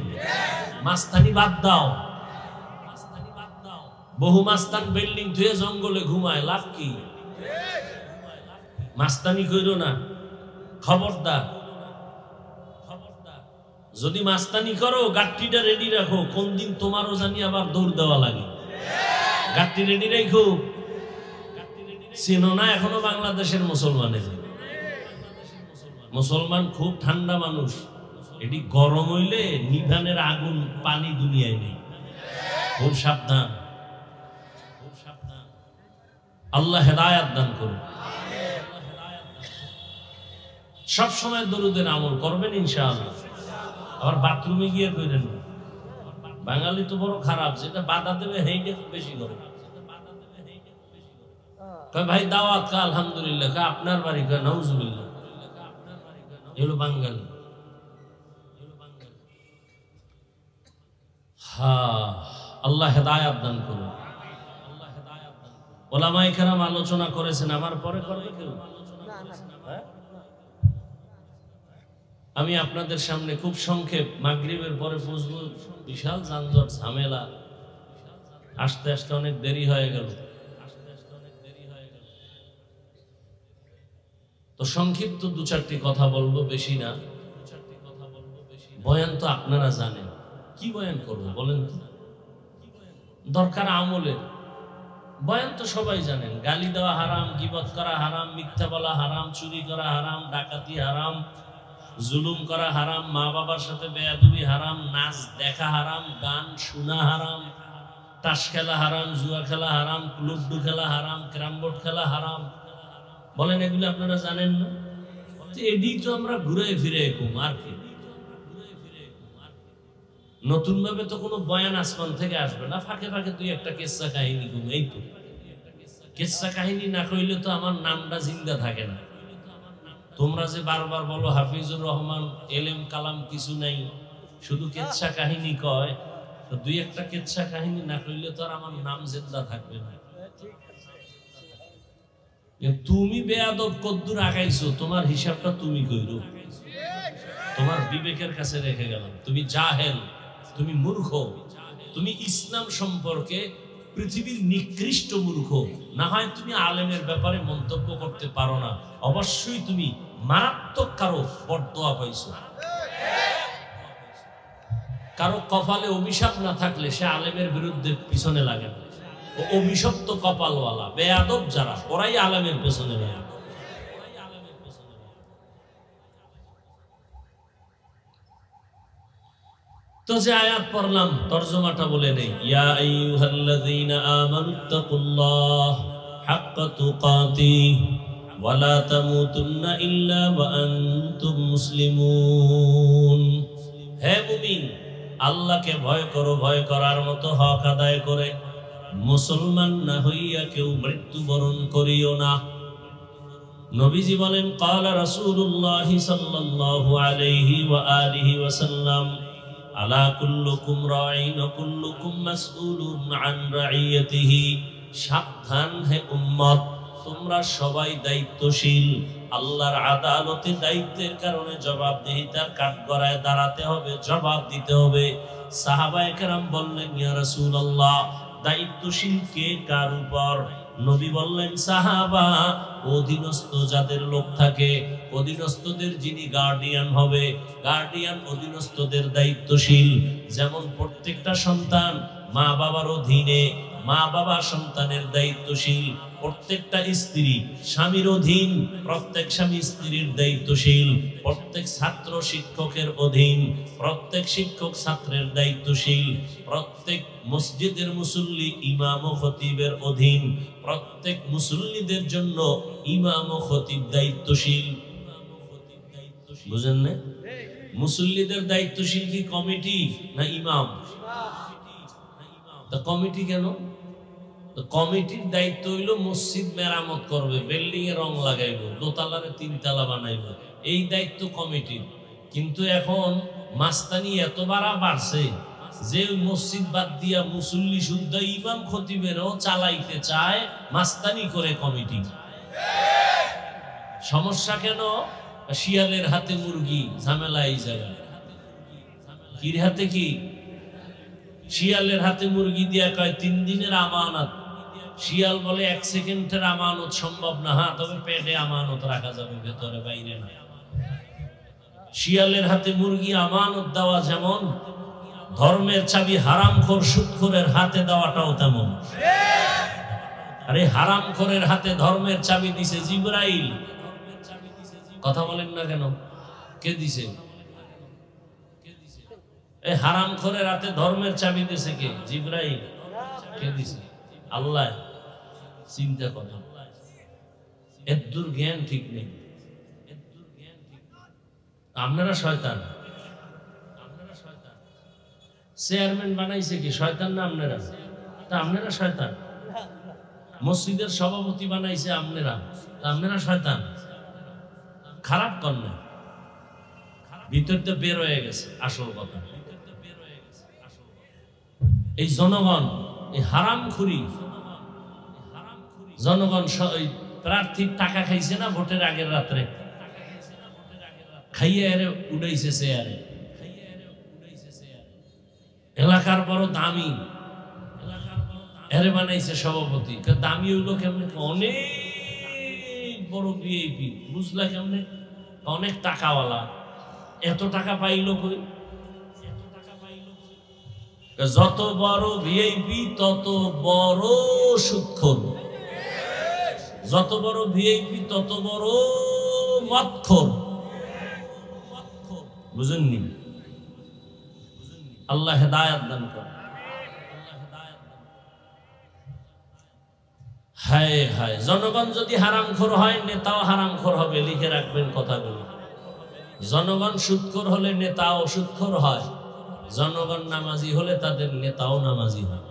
মাস্তানি বাদ দাও। বহু মাস্তান বিল্ডিং ধুয়ে জঙ্গলে ঘুমায়, লাভ কি? মাস্তানি কইরো না, খবরদার। যদি মাস্তানি করো, গাট্টিটা রেডি রাখো, কোন দিন তোমারও জানি আবার দৌড় দেওয়া লাগে। গাট্টি রেডি রাখো। চিনো না এখনো বাংলাদেশের মুসলমানের? মুসলমান খুব ঠান্ডা মানুষ। এটি গরম হইলে নিভানের আগুন, পানি দুনিয়ায় নেই। খুব সাবধান, খুব সাবধান। আল্লাহ হেদায়াত দান করুন। সব সময় দরুদের আমল করবেন ইনশাআল্লাহ। আবার বাথরুমে গিয়ে কইরেন না। বাঙালি তো বড় খারাপ, যেটা বাধা দেবে হেইটা বেশি করে। কয় ভাই দাওয়াত, কা আলহামদুলিল্লাহ, কা আপনার বাড়ি, কা নাউজুবিল্লাহ। এগুলো বাঙালি। হ্যাঁ, আল্লাহ হেদায়াত দান করুন। ওলামায়ে কেরাম আলোচনা করেছেন, আমার পরে করবে কেউ? আমি আপনাদের সামনে খুব সংক্ষেপ, মাগরিবের পরে পৌঁছবো, বিশাল যানজট ঝামেলা, আসতে আসতে অনেক দেরি হয়ে গেল। তো সংক্ষিপ্ত 2-4টি কথা বলবো, বেশি না। বয়ান তো আপনারা জানেন, কি বয়ান করবো বলেন তো? দরকার আমলের বয়ান তো সবাই জানেন। গালি দেওয়া হারাম, গীবত করা হারাম, মিথ্যা বলা হারাম, চুরি করা হারাম, ডাকাতি হারাম, জুলুম করা হারাম, মা বাবার সাথে বেয়াদবি হারাম, নাচ দেখা হারাম, গান শোনা হারাম, তাস খেলা হারাম, জুয়া খেলা হারাম, লুডু খেলা হারাম, ক্যারাম বোর্ড খেলা হারাম। বলেন এগুলো আপনারা জানেন না? এডি তো আমরা ঘুরে ফিরে কম, আর কি? নতুন ভাবে তো কোনো বয়ান আসমান থেকে আসবে না, ফাঁকে ফাঁকে তুই একটা কেচ্ছা কাহিনী কম। এই তো কেচ্ছা কাহিনী না কইলে তো আমার নামটা জিন্দা থাকে না। তোমরা যে বারবার বলো হাফিজুর রহমান, এলেম কালাম কিছু নাই, শুধু কেচ্ছা কাহিনী কয়, তো 2-1টা কেচ্ছা কাহিনী না কইলে তো আর আমার নাম জিন্দা থাকবে না। তুমি বেয়াদব কদ্দুর আগাইছো, তোমার হিসাবটা তুমি কইরো। তোমার বিবেকের কাছে রেখে গেলাম। তুমি জাহেল, তুমি মূর্খ, তুমি ইসলাম সম্পর্কে পৃথিবীর নিকৃষ্ট মূর্খ। না হয় তুমি আলেমের ব্যাপারে মন্তব্য করতে পারো না, অবশ্যই তুমি মারাত্মক কারো বদদোয়া পাইছো। কারো কপালে অভিশাপ না থাকলে সে আলেমের বিরুদ্ধে পিছনে লাগে না। ও অভিশপ্ত কপালওয়ালা বেয়াদব যারা, ওরাই আলেমের পেছনে লাগে। তো যে আয়াত পড়লাম, তরজমাটা বলে নেই। ইয়া আইয়ুহাল্লাযীনা আমানুত্তাকুল্লাহ হাক্কা তুকাতিহ ওয়া লা তামুতুন্না ইল্লা ওয়া আনতুম মুসলিমুন। হে মুমিন, আল্লাহকে ভয় করো, ভয় করার মতো হক আদায় করে। মুসলমান না হইয়া কেউ মৃত্যুবরণ করিও না। নবীজি বলেন, ক্বালা রাসূলুল্লাহ সাল্লাল্লাহু আলাইহি ওয়া আলিহি ওয়াসাল্লাম, আলা কুল্লুকুম রাঈন ওয়া কুল্লুকুম মাসউলুন আন রাইয়াতিহি। সাবধান হে উম্মত, তোমরা সবাই দায়িত্বশীল। আল্লাহর আদালতে দায়িত্বের কারণে জবাবদিহিতার কাঠগড়ায় দাঁড়াতে হবে, জবাব দিতে হবে। সাহাবায়ে কেরাম বললেন, ইয়া রাসূলুল্লাহ, দায়িত্বশীল কে কার উপর? নবী বললেন, সাহাবা, অধীনস্থ যাদের লোক থাকে, অধীনস্থদের যিনি গার্ডিয়ান হবে, গার্ডিয়ান অধীনস্থদের দায়িত্বশীল। যেমন প্রত্যেকটা সন্তান মা বাবার অধীনে, মা বাবা সন্তানের দায়িত্বশীল। প্রত্যেকটা স্ত্রী স্বামীর অধীন, প্রত্যেক স্বামী স্ত্রীর দায়িত্বশীল। প্রত্যেক ছাত্র শিক্ষকের অধীন, প্রত্যেক শিক্ষক ছাত্রের দায়িত্বশীল। প্রত্যেক মসজিদের মুসল্লি ইমাম ও খতিবের অধীন। প্রত্যেক মুসল্লিদের জন্য ইমাম ও খতিব দায়িত্বশীল। বুঝেন না? মুসল্লিদের দায়িত্বশীল কি কমিটি না ইমাম? তা কমিটি কেন? কমিটির দায়িত্ব হইল মসজিদ মেরামত করবে, বিল্ডিং এ রং লাগাইব, দোতলারে তিনতলা বানাইব, এই দায়িত্ব কমিটির। কিন্তু এখন মাস্তানি এত বাড়ছে যে মসজিদ বাদ দিয়া মুসল্লি শুদ্ধ ইমাম খতিবেরও চালাইতে চায়, মাস্তানি করে কমিটি। সমস্যা কেন? শিয়ালের হাতে মুরগি, ঝামেলা এই জায়গায়। কির হাতে কি? শিয়ালের হাতে মুরগি দিয়া কয় 3 দিনের আমানত। শিয়াল বলে 1 সেকেন্ডের আমানত সম্ভব না। হ্যাঁ, তবে পেটে আমানত রাখা যাবে, ভেতরে বাইরে না। শিয়ালের হাতে মুরগি আমানত দেওয়া যেমন, ধর্মের চাবি হারামখোর সুদখোরের হাতে দেওয়াটাও তেমন। আরে হারামখোরের হাতে ধর্মের চাবি দিছে জিবরাইল। কথা বলেন না কেন? কে দিছে? এই হারামখোরের হাতে ধর্মের চাবি দিছে কে? জিবরাইল। কে দিছে? আল্লাহ। চিন্তা করেন, এদ্দুর জ্ঞান ঠিক নেই। আপনারা শয়তান। চেয়ারম্যান বানাইছে কি? শয়তান না আপনারা? তা আপনারা শয়তান। মসজিদের সভাপতি বানাইছে আপনারা, তা আপনারা শয়তান। খারাপ কর না, ভিতর তো বের হয়ে গেছে আসল কথা। এই জনগণ, এই হারামখুরি জনগণ প্রার্থীর টাকা খাইছে না ভোটের আগের রাত্রে? খাইয়ে এরে উড়াইছে চেয়ারে। এলাকার বড় দামি, এরে বানাইছে সভাপতি। দামি হইলো কেমনে? অনেক বড় ভিআইপি। বুঝলা কেমনে? অনেক টাকাওয়ালা। এত টাকা পাইল কই? যত বড় ভিআইপি তত বড় সুদখোর, যত বড় ভিআইপি তত বড় মদখোর। বুঝেননি? আল্লাহ হেদায়েত দান করে। হায় হায়, জনগণ যদি হারামখোর হয়, নেতাও হারামখোর হবে। লিখে রাখবেন কথাগুলো। জনগণ সুদখোর হলে নেতাও সুদখোর হয়। জনগণ নামাজি হলে তাদের নেতাও নামাজি হয়।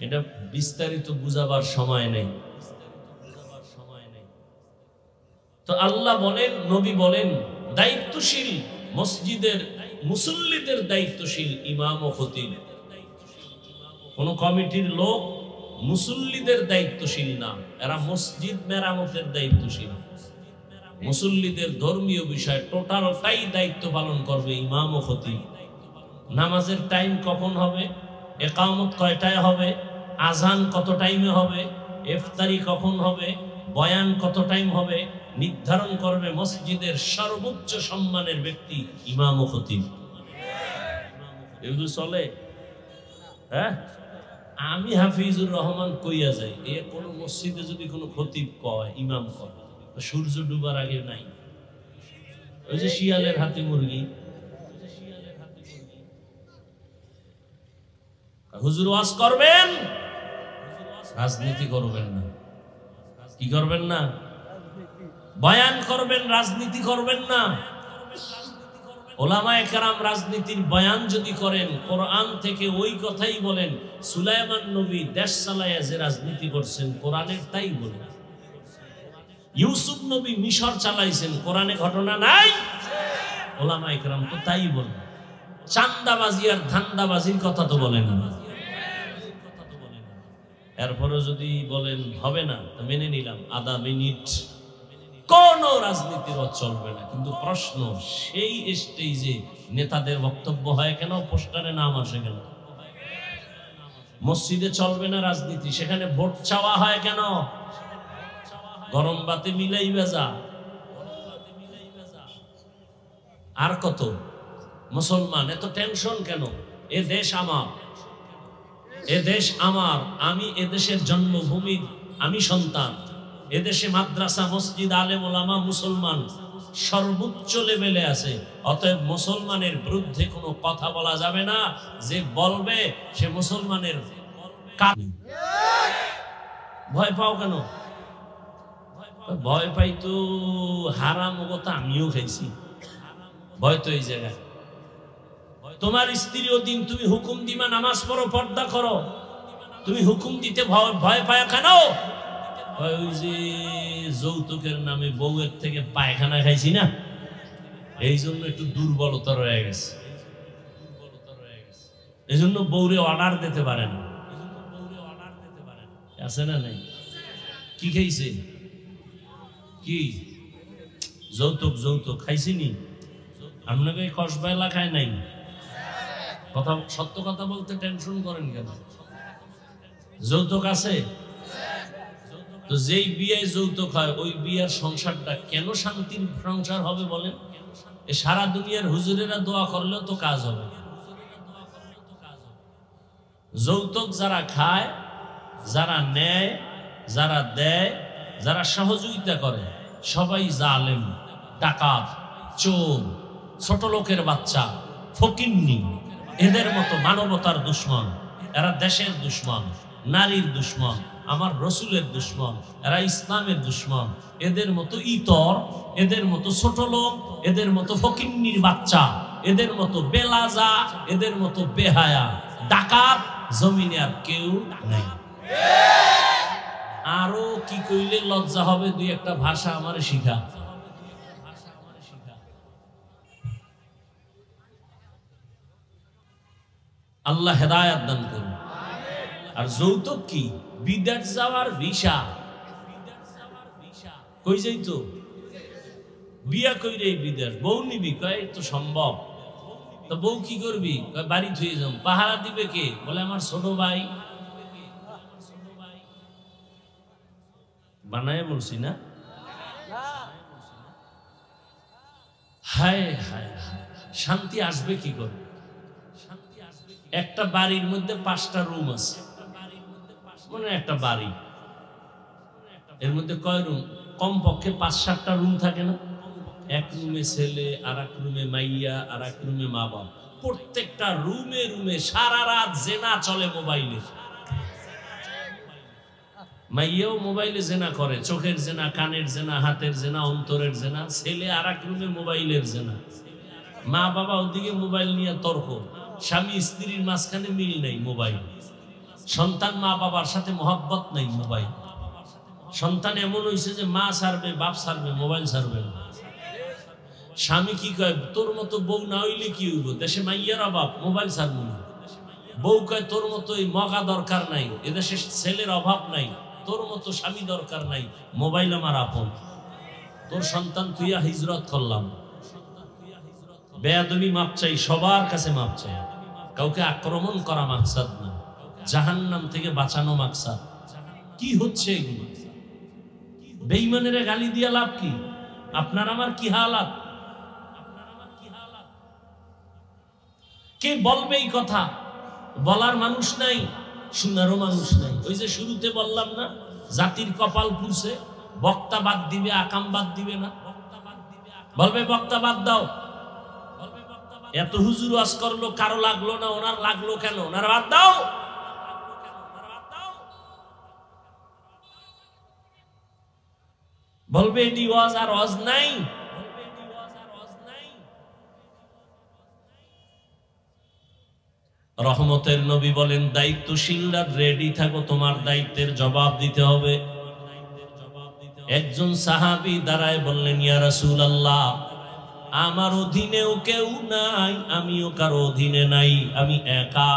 এটা বিস্তারিত বুঝাবার সময় নেই। তো আল্লাহ বলেন, নবী বলেন, দায়িত্বশীল মসজিদের মুসল্লিদের দায়িত্বশীল ইমাম ও খতিব। কোন কমিটির লোক মুসল্লিদের দায়িত্বশীল না, এরা মসজিদ মেরামতের দায়িত্বশীল। মুসল্লিদের ধর্মীয় বিষয় টোটালটাই দায়িত্ব পালন করবে ইমাম ও খতিব। নামাজের টাইম কখন হবে, একামত কয়টায় হবে, আজান কত টাইমে হবে, ইফতারি কখন হবে, বয়ান কত টাইম হবে, নির্ধারণ করবে মসজিদের সর্বোচ্চ সম্মানের ব্যক্তি ইমাম ও খতিব। এগুলো চলে? হ্যাঁ, আমি হাফিজুর রহমান কইয়া যাই, এ কোন মসজিদে যদি কোনো খতিব কয়, ইমাম কয়, সূর্য ডুবার আগে নাই। ওই যে শিয়ালের হাতে মুরগি। হুজুর ওয়াজ করবেন, রাজনীতি করবেন না। কি করবেন না? বয়ান করবেন, রাজনীতি করবেন না। ওলামায়ে কেরাম রাজনীতির বয়ান যদি করেন কোরআন থেকে ওই কথাই বলেন। সুলাইমান নবী দেশ চালায়া যে রাজনীতি করছেন কোরআনের তাই বলেন। ইউসুফ নবী মিশর চালাইছেন, কোরআনে ঘটনা নাই? ওলামায়ে কেরাম তো তাই বলেন। চান্দাবাজি আর ধান্দাবাজির কথা তো বলেন না। এরপরে যদি বলেন হবে না, মেনে নিলাম, আধা মিনিট কোন রাজনীতির চলবে না। কিন্তু প্রশ্ন, সেই স্টেজে নেতাদের বক্তব্য হয় কেন, পোস্টারে নাম আসে কেন? মসজিদে চলবে না রাজনীতি, সেখানে ভোট চাওয়া হয় কেন? গরম বাতে মিলাই বেজা। আর কত মুসলমান এত টেনশন কেন? এ দেশ আমার, এ দেশ আমার, আমি এ দেশের জন্মভূমির আমি সন্তান। এদেশে মাদ্রাসা, মসজিদ, আলেম ওলামা, মুসলমান সর্বোচ্চ লেভেলে আছে। অতএব মুসলমানের বিরুদ্ধে কোনো কথা বলা যাবে না। যে বলবে সে মুসলমানের ভয় পাও কেন? ভয় পাই তো হারাম কথা আমিও খাইছি। ভয় তো এই জায়গায়, তোমার স্ত্রী দিন তুমি হুকুম দিবা নামাজ পড়ো, পর্দা করো, তুমি হুকুম দিতে ভয় পায় কেন? ওই যে যৌতুকের নামে বউয়ের থেকে পায়খানা খাইছি না, এই জন্য একটু দুর্বলতা রয়ে গেছে। এই জন্য বউরে অর্ডার দিতে পারে না। আছে না নাই? কি খাইছে? কি যৌতুক? যৌতুক খাইছিনি? আপনাকে কসবা এলাকায় নাই? কথা সত্য কথা বলতে টেনশন করেন কেন? যৌতুক আছে তো। যেই বিয়ে যৌতুক হয় ওই বিয়ের সংসারটা কেন শান্তির সংসার হবে বলেন? এ সারা দুনিয়ার হুজুরেরা দোয়া করলেও তো কাজ হবে। যৌতুক যারা খায়, যারা নেয়, যারা দেয়, যারা সহযোগিতা করে, সবাই জালেম, ডাকাত, চোর, ছোট লোকের বাচ্চা, ফকিন্নি। এদের মতো মানবতার দুশ্মন। এরা দেশের দুশ্মন, নারীর দুশ্মন, আমার রসুলের দুশ্মন, এরা ইসলামের দুশ্মন। এদের মতো ইতর, এদের মতো ছোট লোক, এদের মতো ফকিন্নির বাচ্চা, এদের মতো বেলাজা, এদের মতো বেহায়া, ডাকাত জমিনে আর কেউ নাই। আরো কি কইলে লজ্জা হবে, দুই একটা ভাষা আমারে শিখা। আল্লাহ হেদায়েত দান করুন। আর যৌতুক কি? বিদেশ যাওয়ার ভিসা। কই যাইতো? বিয়া কইরে বিদেশ। বউ নিবি? কয় তো সম্ভব। তো বউ কি করবি? কয় বাড়ি থুয়ে যাম। পাহারা দিবে কে? বলে আমার ছোট ভাই। বানায় বলছি না? হায় হায় হায়, শান্তি আসবে কি করে? একটা বাড়ির মধ্যে 5টা রুম আছে, মানে একটা বাড়ি, এর মধ্যে কয় রুম? কমপক্ষে 5-7টা রুম থাকে না? এক রুমে ছেলে, আর এক রুমে মাইয়া, আর এক রুমে মা বাবা। প্রত্যেকটা রুমে রুমে সারা রাত জেনা চলে মোবাইলে। মাইয়াও মোবাইলে জেনা করে, চোখের জেনা, কানের জেনা, হাতের জেনা, অন্তরের জেনা। ছেলে আর এক রুমে মোবাইলের জেনা। মা বাবা ওদিকে মোবাইল নিয়ে তর্ক, স্বামী স্ত্রীর মাঝখানে মিল নেই মোবাইল। সন্তান মা বাবার সাথে মহব্বত নাই মোবাইল। সন্তান এমন হয়েছে যে মা ছাড়বে, বাপ ছাড়বে, মোবাইল ছাড়বে না। স্বামী কি কয়, তোর মতো বউ না হইলে কি হইব, দেশে মাইয়ার অভাব, মোবাইল ছাড়বো না। বউ কয়, তোর মতো এই মগা দরকার নাই, এদেশে ছেলের অভাব নাই, তোর মতো স্বামী দরকার নাই, মোবাইল আমার আপন। তোর সন্তান তুইয়া হিজরত করলাম। বেয়াদবি মাপ চাই, সবার কাছে মাপ চাই। কাউকে আক্রমণ করা মাকসাদ না, জাহান্নাম থেকে বাঁচানো মাকসাদ। কি হচ্ছে এগুলো? বেঈমানের গালি দিয়া লাভ কি? আপনার আমার কি হালাত? কে বলবে এই কথা? বলার মানুষ নাই, শোনারও মানুষ নাই। ওই যে শুরুতে বললাম না, জাতির কপাল পুড়ছে। বক্তা বাদ দিবে, আকাম বাদ দিবে না। বলবে বক্তা বাদ দাও। এত হুজুর ওয়াজ করলো, কারো লাগলো না, ওনার লাগলো কেন? ওনার বাদ দাও। বলবে এটি ওয়াজ আর ওয়াজ নাই। রহমতের নবী বলেন, দায়িত্বশীলরা রেডি থাকো, তোমার দায়িত্বের জবাব দিতে হবে। একজন সাহাবী দাঁড়ায় বললেন, ইয়া রাসূলুল্লাহ, আমার অধীনেও কেউ নাই, আমিও কারো অধীনে নাই, আমি একা।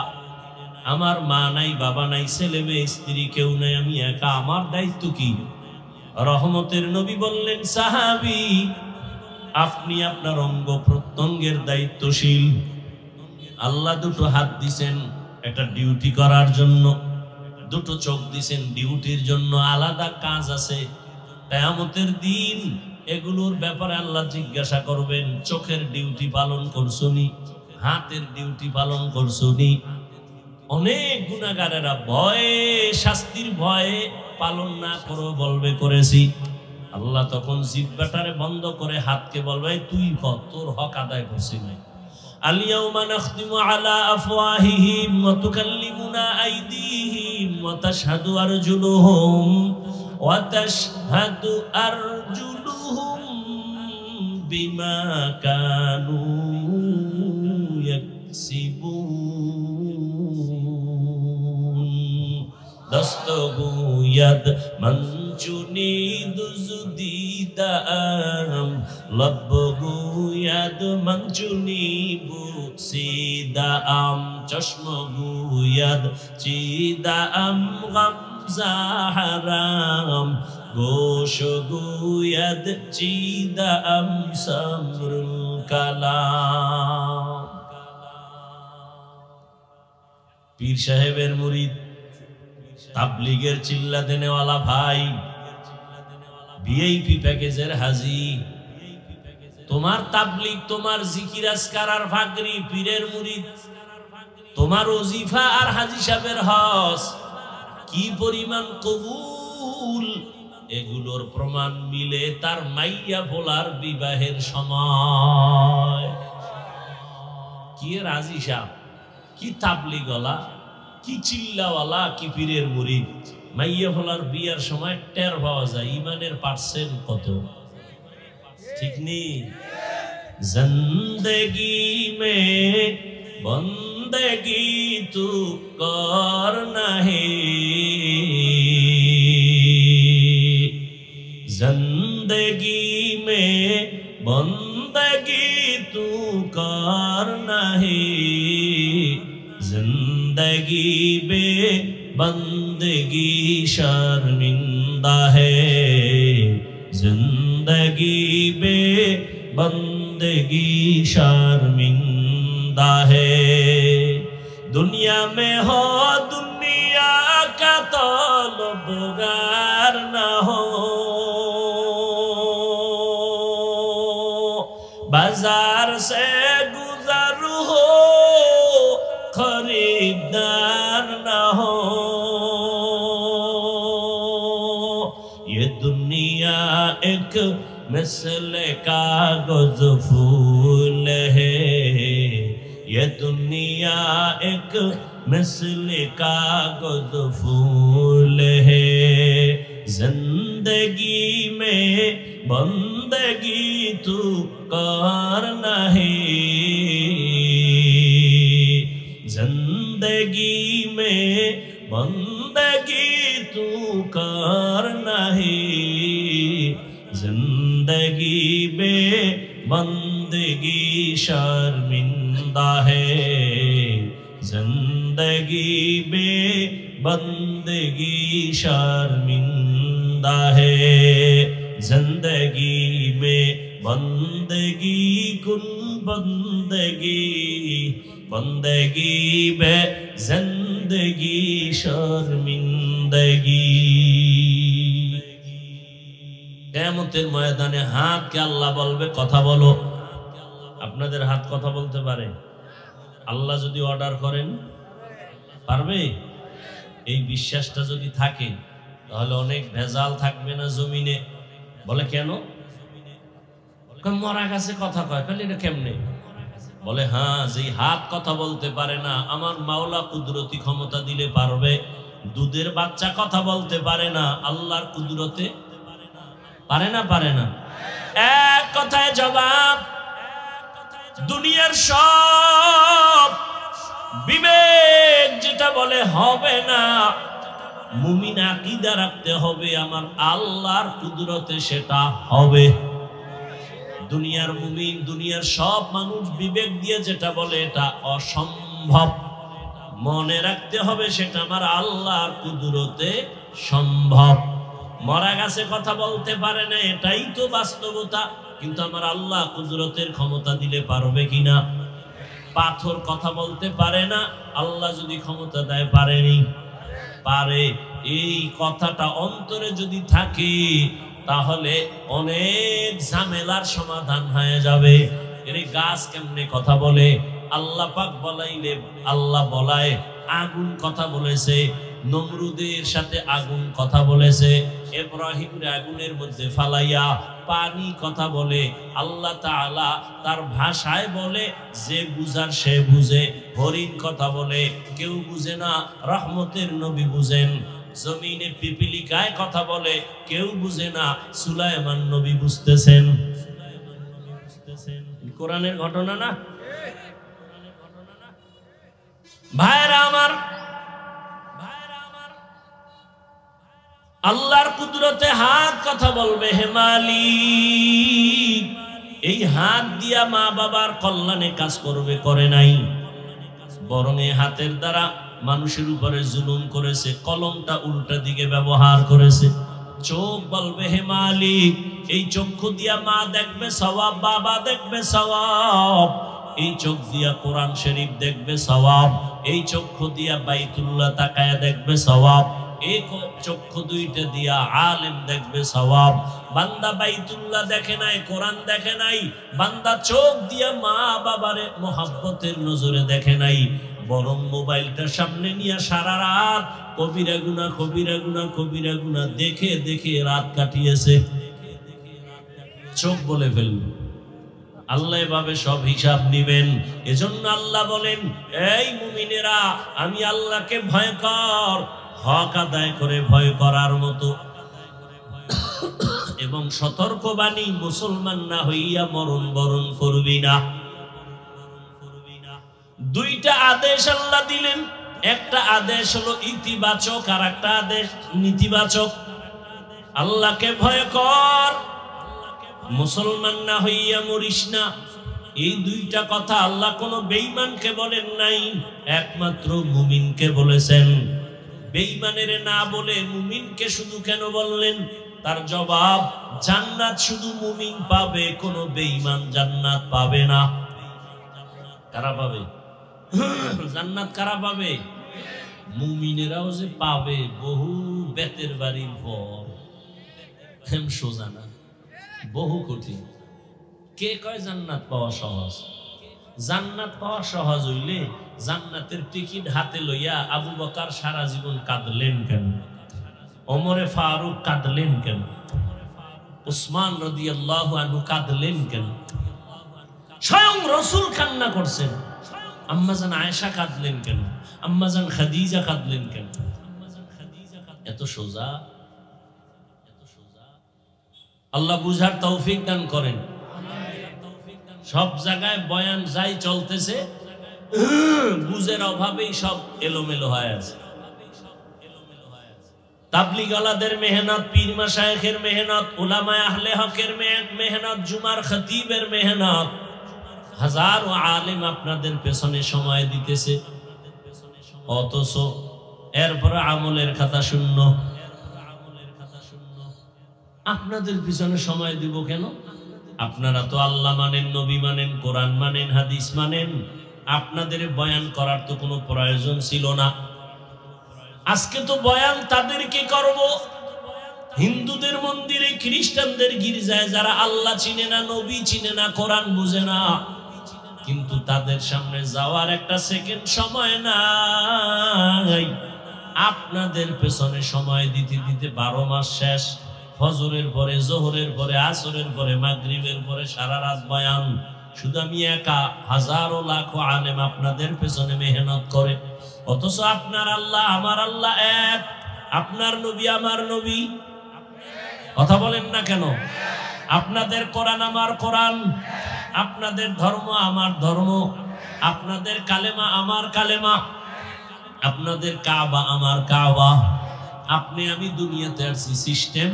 আমার মা নাই, বাবা নাই, ছেলে মেয়ে স্ত্রী কেউ নাই, আমি একা, আমার দায়িত্ব কি? রহমতের নবী বললেন, সাহাবী, আপনি আপনার অঙ্গ প্রত্যঙ্গের দায়িত্বশীল। আল্লাহ দুটো হাত দিছেন একটা ডিউটি করার জন্য, দুটো চোখ দিছেন ডিউটির জন্য, আলাদা কাজ আছে। কিয়ামতের দিন এগুলোর ব্যাপারে আল্লাহ জিজ্ঞাসা করবেন, চোখের ডিউটি পালন করছনি, হাতের ডিউটি পালন করছনি? অনেক গুনাহগারেরা ভয়ে, শাস্তির ভয়ে পালন না করে বলবে করেছি। আল্লাহ তখন জিহ্বাটারে বন্ধ করে হাতকে বলবে, তুই তোর হক আদায় করছিস না। আল-ইয়াওমা নাখতিমু আলা আফওয়াহিহিম ওয়া তুকাল্লিমুনা আইদিহিম ওয়া তাশহাদু আরজুলুহুম ওয়া তাশহাদু আরজুলুহুম বিমা কানু ইয়াকসিবুন। দস্তগুয়াদ মঞ্চুনি দুজদিদাম লবগুয়াদ মঞ্চুনি বুসিদাম চশমগুয়াদ চিদাম গামজাহারাম গোশগুয়াদ চিদাম সামরুল কালাম। পীর সাহেবের মুরিদ, তাবলীগের চিল্লা দেনেওয়ালা ভাই, ভিআইপি প্যাকেজের হাজি, তোমার তাবলীগ, তোমার জিকির আজকার আর ফাকরি, পীরের মুরিদ, তোমার ওজিফা আর হাজি সাহেবের হজ কি পরিমাণ কবুল, এগুলোর প্রমাণ মিলে তার মাইয়া ভোলার বিবাহের সময়। কি রাজি সাহেব, কি তাবলীগওয়ালা, কি চিল্লাওয়ালা, কি পীরের মুরিদ, মাইয়া ভোলার বিয়ার সময় টের পাওয়া যায় ইমানের পার্সেন্ট কত। ঠিক নেই? জিন্দেগি মে বন্দেগি তু করনা হে, জিন্দেগি মে বন্দেগি তু করনা হে, जिंदगी बे बंदगी शर्मिंदा है, जिंदगी बे बंदगी शर्मिंदा है। दुनिया में हो दुनिया का तलबगार न हो, बाजार से गुजर हो खरीदार न हो। ये दुनिया एक मिसल कागज फूल है, ये दुनिया एक मिसल कागज फूल है। जिंदगी में बंदगी तू करना है, जिंदगी में बंदगी तू करना है, जिंदगी में बंदगी शर्मिंदा है, जिंदगी में बंदगी शर्मिंदा है। जिंदगी में बंदगी कुन बंदगी, बंदगी बे जिंदगी शर्मिंदगी। কিয়ামতের ময়দানে হাতকে আল্লাহ বলবে, কথা বলো। আপনাদের হাত কথা বলতে পারে? আল্লাহ যদি অর্ডার করেন পারবে? এই বিশ্বাসটা যদি থাকে তাহলে অনেক ভেজাল থাকবে না জমিনে। বলে কেন? মরা গাছে কথা কয়, কালি এটা কেমনে? বলে হ্যাঁ, যেই হাত কথা বলতে পারে না, আমার মাওলা কুদরতি ক্ষমতা দিলে পারবে। দুধের বাচ্চা কথা বলতে পারে না, আল্লাহর কুদরতে পারে না? পারে না? এক কথায় জবাব, দুনিয়ার সব বিবেক যেটা বলে হবে না। মুমিন আকীদা রাখতে হবে আমার আল্লাহর কুদরতে সেটা হবে। দুনিয়ার মুমিন, দুনিয়ার সব মানুষ বিবেক দিয়ে যেটা বলে এটা অসম্ভব, মনে রাখতে হবে সেটা আমার আল্লাহর কুদরতে সম্ভব। মরা গাছে কথা বলতে পারে না, এটাই তো বাস্তবতা, কিন্তু আমার আল্লাহ কুদরতের ক্ষমতা দিলে পারবে কিনা? পাথর কথা বলতে পারে না, আল্লাহ যদি ক্ষমতা দেয় পারেনি? পারে। এই কথাটা অন্তরে যদি থাকে তাহলে অনেক ঝামেলার সমাধান হয়ে যাবে। এর গাছ কেমনে কথা বলে? আল্লাহ পাক বলাইলে, আল্লাহ বলায় আগুন কথা বলেছে, নমরুদের সাথে আগুন কথা বলেছে, ইব্রাহিমের আগুনের মধ্যে ফালাইয়া পানি কথা বলে। আল্লাহ তাআলা তার ভাষায় বলে, যে বুঝার সে বুঝে। হরিণ কথা বলে, কেউ বুঝে না, রহমতের নবী বুঝেন। জমিনে পিপিলিকায় কথা বলে, কেউ বুঝে না, সুলাইমান নবী বুঝতেছেন। কোরআনের ঘটনা না ভাইরা আমার? আল্লাহর কুদরতে হাত কথা বলবে, হে মালিক। এই হাত দিয়া মা বাবার কল্যাণে কাজ করবে, করে নাই, বরং এই হাতের দ্বারা মানুষের উপরে জুলুম করেছে, কলমটা উল্টা দিকে ব্যবহার করেছে। চোখ বলবে, হে মালিক, এই চক্ষু দিয়া মা দেখবে সওয়াব, বাবা দেখবে সওয়াব। এই চোখ দিয়া কোরআন শরীফ দেখবে সওয়াব, এই চক্ষু দিয়া বাইতুল্লাহ তাকায়া দেখবে সওয়াব, এই চক্ষু দুইটা দিয়া আলেম দেখবে সওয়াব। বান্দা বাইতুল্লাহ দেখে নাই, কোরআন দেখে নাই, বান্দা চোখ দিয়া মা বাবারে মোহাব্বতের নজরে দেখে নাই, বরং মোবাইলটা সামনে নিয়ে সারা রাত কবিরা গুনাহ কবিরা গুনাহ কবিরা গুনাহ দেখে দেখে রাত কাটিয়েছে। চোখ বলে ফেলবে। আল্লাহ এভাবে সব হিসাব নিবেন। এজন্য আল্লাহ বলেন, এই মুমিনেরা, আমি আল্লাহকে ভয় কর, হক আদায় করে ভয় করার মতো, এবং সতর্কবাণী, মুসলমান না হইয়া মরণ বরণ করবি না। দুইটা আদেশ আল্লাহ দিলেন। একটা আদেশ হলো ইতিবাচক, আর একটা আদেশ নীতিবাচক। আল্লাহকে ভয় কর, মুসলমান না হইয়া মরিস না। এই দুইটা কথা আল্লাহ কোনো বেঈমানকে বলেন নাই, একমাত্র মুমিনকে বলেছেন। বেঈমানের না বলে মুমিনকে শুধু কেন বললেন? তার জবাব, জান্নাত শুধু মুমিন পাবে, কোনো বেঈমান জান্নাত পাবে না। কারা পাবে জান্নাত? কারা পাবে? মুমিনেরাও যে পাবে, বহু বেতের বাড়ির পর, সোজা না, বহু কঠিন। কে কয় জান্নাত পাওয়া সহজ? জান্নাত পাওয়া সহজ হইলে জান্নাতের টিকিট হাতে লইয়া আবু বকর সারা জীবন কাঁদলেন কেন? ওমরে ফারুক কাঁদলেন কেন? উসমান রাদিয়াল্লাহু আনহু কাঁদলেন কেন? স্বয়ং রাসূল কান্না করছেন। আম্মাজান আয়েশা কাঁদলেন কেন? আম্মাজান খাদিজা কাঁদলেন কেন? এত সোজা। আল্লাহ বুঝার তৌফিক দান করেন। সব জায়গায় বয়ান যাই চলতেছে, বুঝের অভাবেই সব এলোমেলো হয়ে আছে। তাবলীগওয়ালাদের মেহনত, পীর মাশায়েখের মেহনত, উলামায়ে আহলে হকের মেহনত, জুমার খতিবের মেহনত, হাজারো আলেম আপনাদের পেছনে সময় দিতেছে, অথচ এরপর আমলের খাতা শূন্য। আপনাদের পিছনে সময় দিব কেন? আপনারা তো আল্লাহ মানেন, নবী মানেন, কোরআন মানেন, হাদিস মানেন। আপনাদের বয়ান করার তো কোনো প্রয়োজন ছিল না। আজকে তো বয়ান তাদেরকে করব, হিন্দুদের মন্দিরে, খ্রিস্টানদের গির্জায়, যারা আল্লাহ চিনে না, নবী চিনে না, কোরআন বুঝে না, কিন্তু তাদের সামনে যাওয়ার একটা সেকেন্ড সময় নাই। আপনাদের পেছনে সময় দিতে দিতে 12 মাস শেষ। ফজরের পরে, জোহরের পরে, আসরের পরে, মাগরিবের পরে সারা রাত বয়ান। শুধু আমি একা, হাজারো লাখো আলেম আপনাদের পেছনে মেহনত করে, অথচ আপনার আল্লাহ আমার আল্লাহ এক, আপনার নবী আমার নবী। কথা বলেন না কেন? আপনাদের কোরআন আমার কোরআন, আপনাদের ধর্ম আমার ধর্ম। আপনাদের কালেমা আমার কালেমা, আপনাদের কাবা আমার কাবা। আপনি আমি দুনিয়াতে আসছি সিস্টেম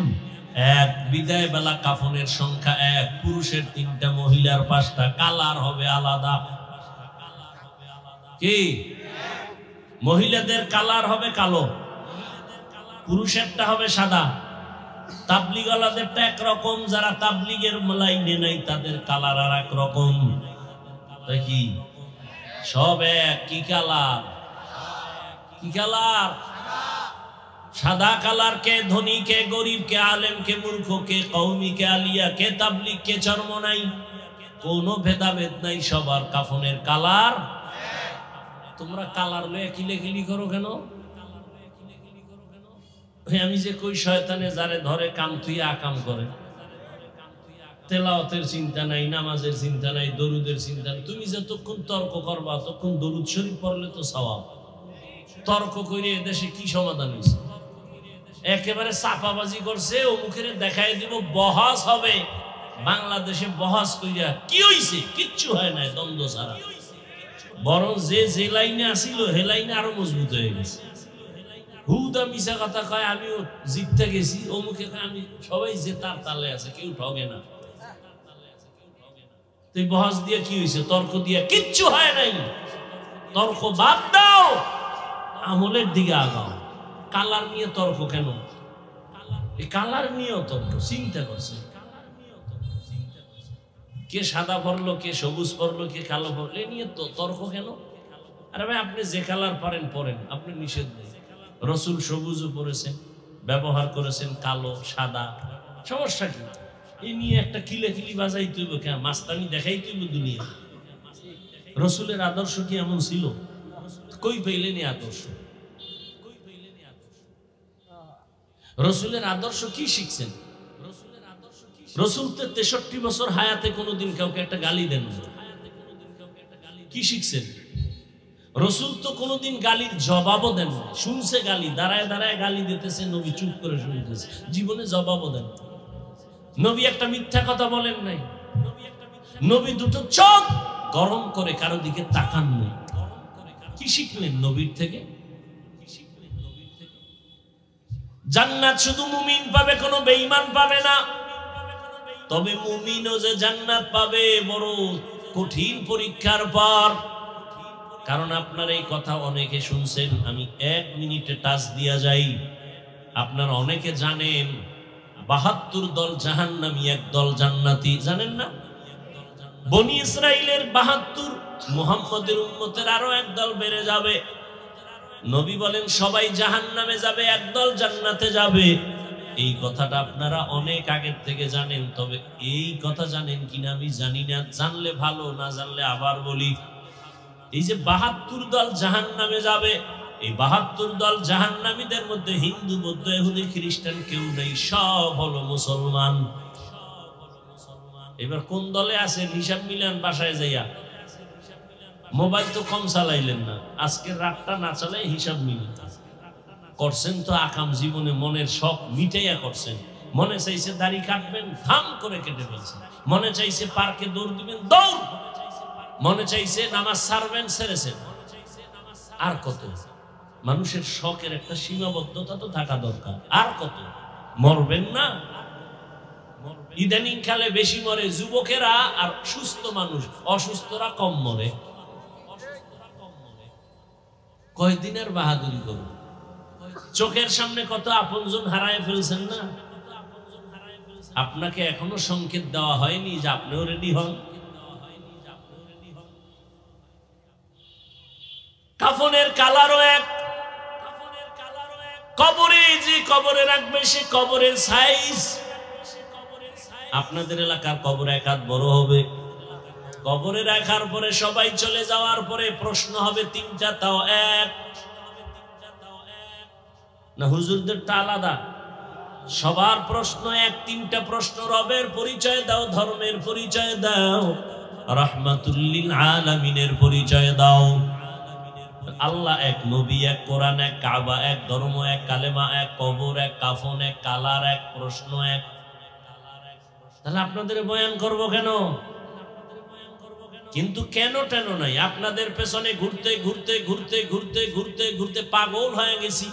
এক, বিদায় বেলা কাফনের সংখ্যা এক, পুরুষের 3টা, মহিলার 5টা, কালার হবে আলাদা। কি মহিলাদের কালার হবে কালো, পুরুষেরটা হবে সাদা। তাবলিগওয়ালাদেরটা একরকম, যারা তাবলিগের লাইনে নাই তাদের কালার আর এক রকম। কি সব এক? কি কালার? কি কালার? সাদা কালার। কে ধনী, কে গরিব, কে আলেম, কে মূর্খ, কে কওমি, কে আলিয়া, কে তাবলিগ, কে চরমনাই, কোনো ভেদাভেদ নাই, সবার কাফনের কালার। তোমরা কালার লয়ে কিলেকিলি করো কেন? আমি যে কই শয়তানে যারে ধরে কাম তুই আকাম করে, তেলাওয়াতের চিন্তা নাই, নামাজের চিন্তা নাই, দরুদের চিন্তা নাই। তুমি যতক্ষণ তর্ক করবা ততক্ষণ দরুদ শরীফ পড়লে তো সওয়াব। তর্ক করে এদেশে কি সমাধান হয়েছে? একেবারে চাপাবাজি করছে, ও মুখের দেখাই দিব বহাস হবে। বাংলাদেশে বহাস কইরা কি হইছে? কিচ্ছু হয় না, দ্বন্দ্ব ছাড়া। বরং যে লাইনে আসিল হে লাইনে আরো মজবুত হয়ে গেছে। হুদা মিশা কথা কয়, আমিও জিততে গেছি, ও মুখে আমি সবাই যে তার তালে আছে, কেউ ঠগে না। তুই বহাস দিয়ে কি হয়েছে? তর্ক দিয়ে কিচ্ছু হয় নাই। তর্ক বাদ দাও, আমলের দিকে আগাও। কালার নিয়ে তর্ক কেন? এই কালার নিয়েও তর্ক, চিন্তা করছে। কে সাদা পড়লো, কে সবুজ পড়লো, কে কালো পড়লো, এ নিয়ে তর্ক কেন? আরে ভাই, আপনি যে কালার পারেন পরেন, আপনি নিষেধ নেই। রসুল সবুজও পরেছেন, ব্যবহার করেছেন কালো, সাদা, সমস্যা কি? এই নিয়ে একটা কিলেকিলি বাজাই তুইব কেন? মাস্তানি দেখাই তুইব দুনিয়া। রসুলের আদর্শ কি এমন ছিল? কই পেলেনি আদর্শ? রসুলের আদর্শ কি শিখছেন? রসুল তো 63 বছর হায়াতে কোনোদিন কাউকে একটা গালি দেন না। কি শিখছেন? রসুল তো কোনোদিন গালির জবাবও দেন না। শুনছে গালি, দাঁড়ায় দাঁড়ায় গালি দিতেছে, নবী চুপ করে শুনতেছে, জীবনে জবাবও দেন। নবী একটা মিথ্যা কথা বলেন নাই। নবী দুটো চোখ গরম করে কারো দিকে তাকান নাই। কি শিখলেন নবীর থেকে? জান্নাত শুধু মুমিন পাবে, কোনো বেঈমান পাবে না। তবে মুমিনও যে জান্নাত পাবে বড় কঠিন পরীক্ষার পর। কারণ আপনার এই কথা অনেকে শুনছেন, আমি 1 মিনিটে টাচ দিয়া যাই। আপনারা অনেকে জানেন 72 দল জাহান্নামী, 1 দল জান্নাতি, জানেন না? বনি ইসরাইলের 72, মুহাম্মদের উম্মতের আরো 1 দল বেড়ে যাবে। নবী বলেন সবাই জাহান্নামে যাবে, 1 দল জান্নাতে যাবে। এই কথাটা আপনারা অনেক আগের থেকে জানেন, তবে এই কথা জানেন কিনা আমি জানি না। জানলে ভালো, না জানলে আবার বলি। এই যে 72 দল জাহান্নামে যাবে, এই 72 দল জাহান্নামীদের মধ্যে হিন্দু, বৌদ্ধ, ইহুদি, খ্রিস্টান কেউ নেই, সব হলো মুসলমান। এবার কোন দলে আছে হিসাব মিলান বাসায় যাইয়া। মোবাইল তো কম চালাইলেন না, আজকের রাতটা না চালাই হিসাব মিলান। করছেন তো আকাম জীবনে, মনের শখ মিটাইয়া করছেন। মনে চাইছে দাড়ি কাটবেন, ধাম করে কেটে ফেলছেন। মনে চাইছে পার্কে দৌড় দিবেন, দৌড়। মনে চাইছে নামাজ ছাড়বেন, ছেড়েছেন। আর কত? মানুষের শখের একটা সীমাবদ্ধতা তো থাকা দরকার। আর কত? মরবেন না? ইদানিং কালে বেশি মরে যুবকেরা, আর সুস্থ মানুষ, অসুস্থরা কম মরে। কয়দিনের বাহাদুরি করুন। চোখের সামনে কত আপনজন হারায় ফেলছেন না? আপনাকে এখনো সংকেত দেওয়া হয়নি যে আপনিও রেডি হন। কাফনের কালারও এক। কবরে যে কবরে রাখবে সে কবরের সাইজ। আপনাদের এলাকার কবর 1 হাত বড় হবে। কবরে রাখার পরে সবাই চলে যাওয়ার পরে প্রশ্ন হবে 3টা, তাও এক না? হুজুরদেরটা আলাদা। সবার প্রশ্ন এক, 3টা প্রশ্ন। রবের পরিচয় দাও, ধর্মের পরিচয় দাও, রাহমাতুল লিল আলামিনের পরিচয় দাও। আল্লাহ এক, নবী এক, কোরআন এক, কাবা এক, ধর্ম এক, কালেমা এক, কবর এক, কাফন এক, কালার এক, প্রশ্ন এক। তাহলে আপনাদের বয়ান করব কেন? কিন্তু কেন টেন নাই, আপনাদের পেছনে ঘুরতে ঘুরতে ঘুরতে ঘুরতে ঘুরতে ঘুরতে পাগল হয়ে গেছি।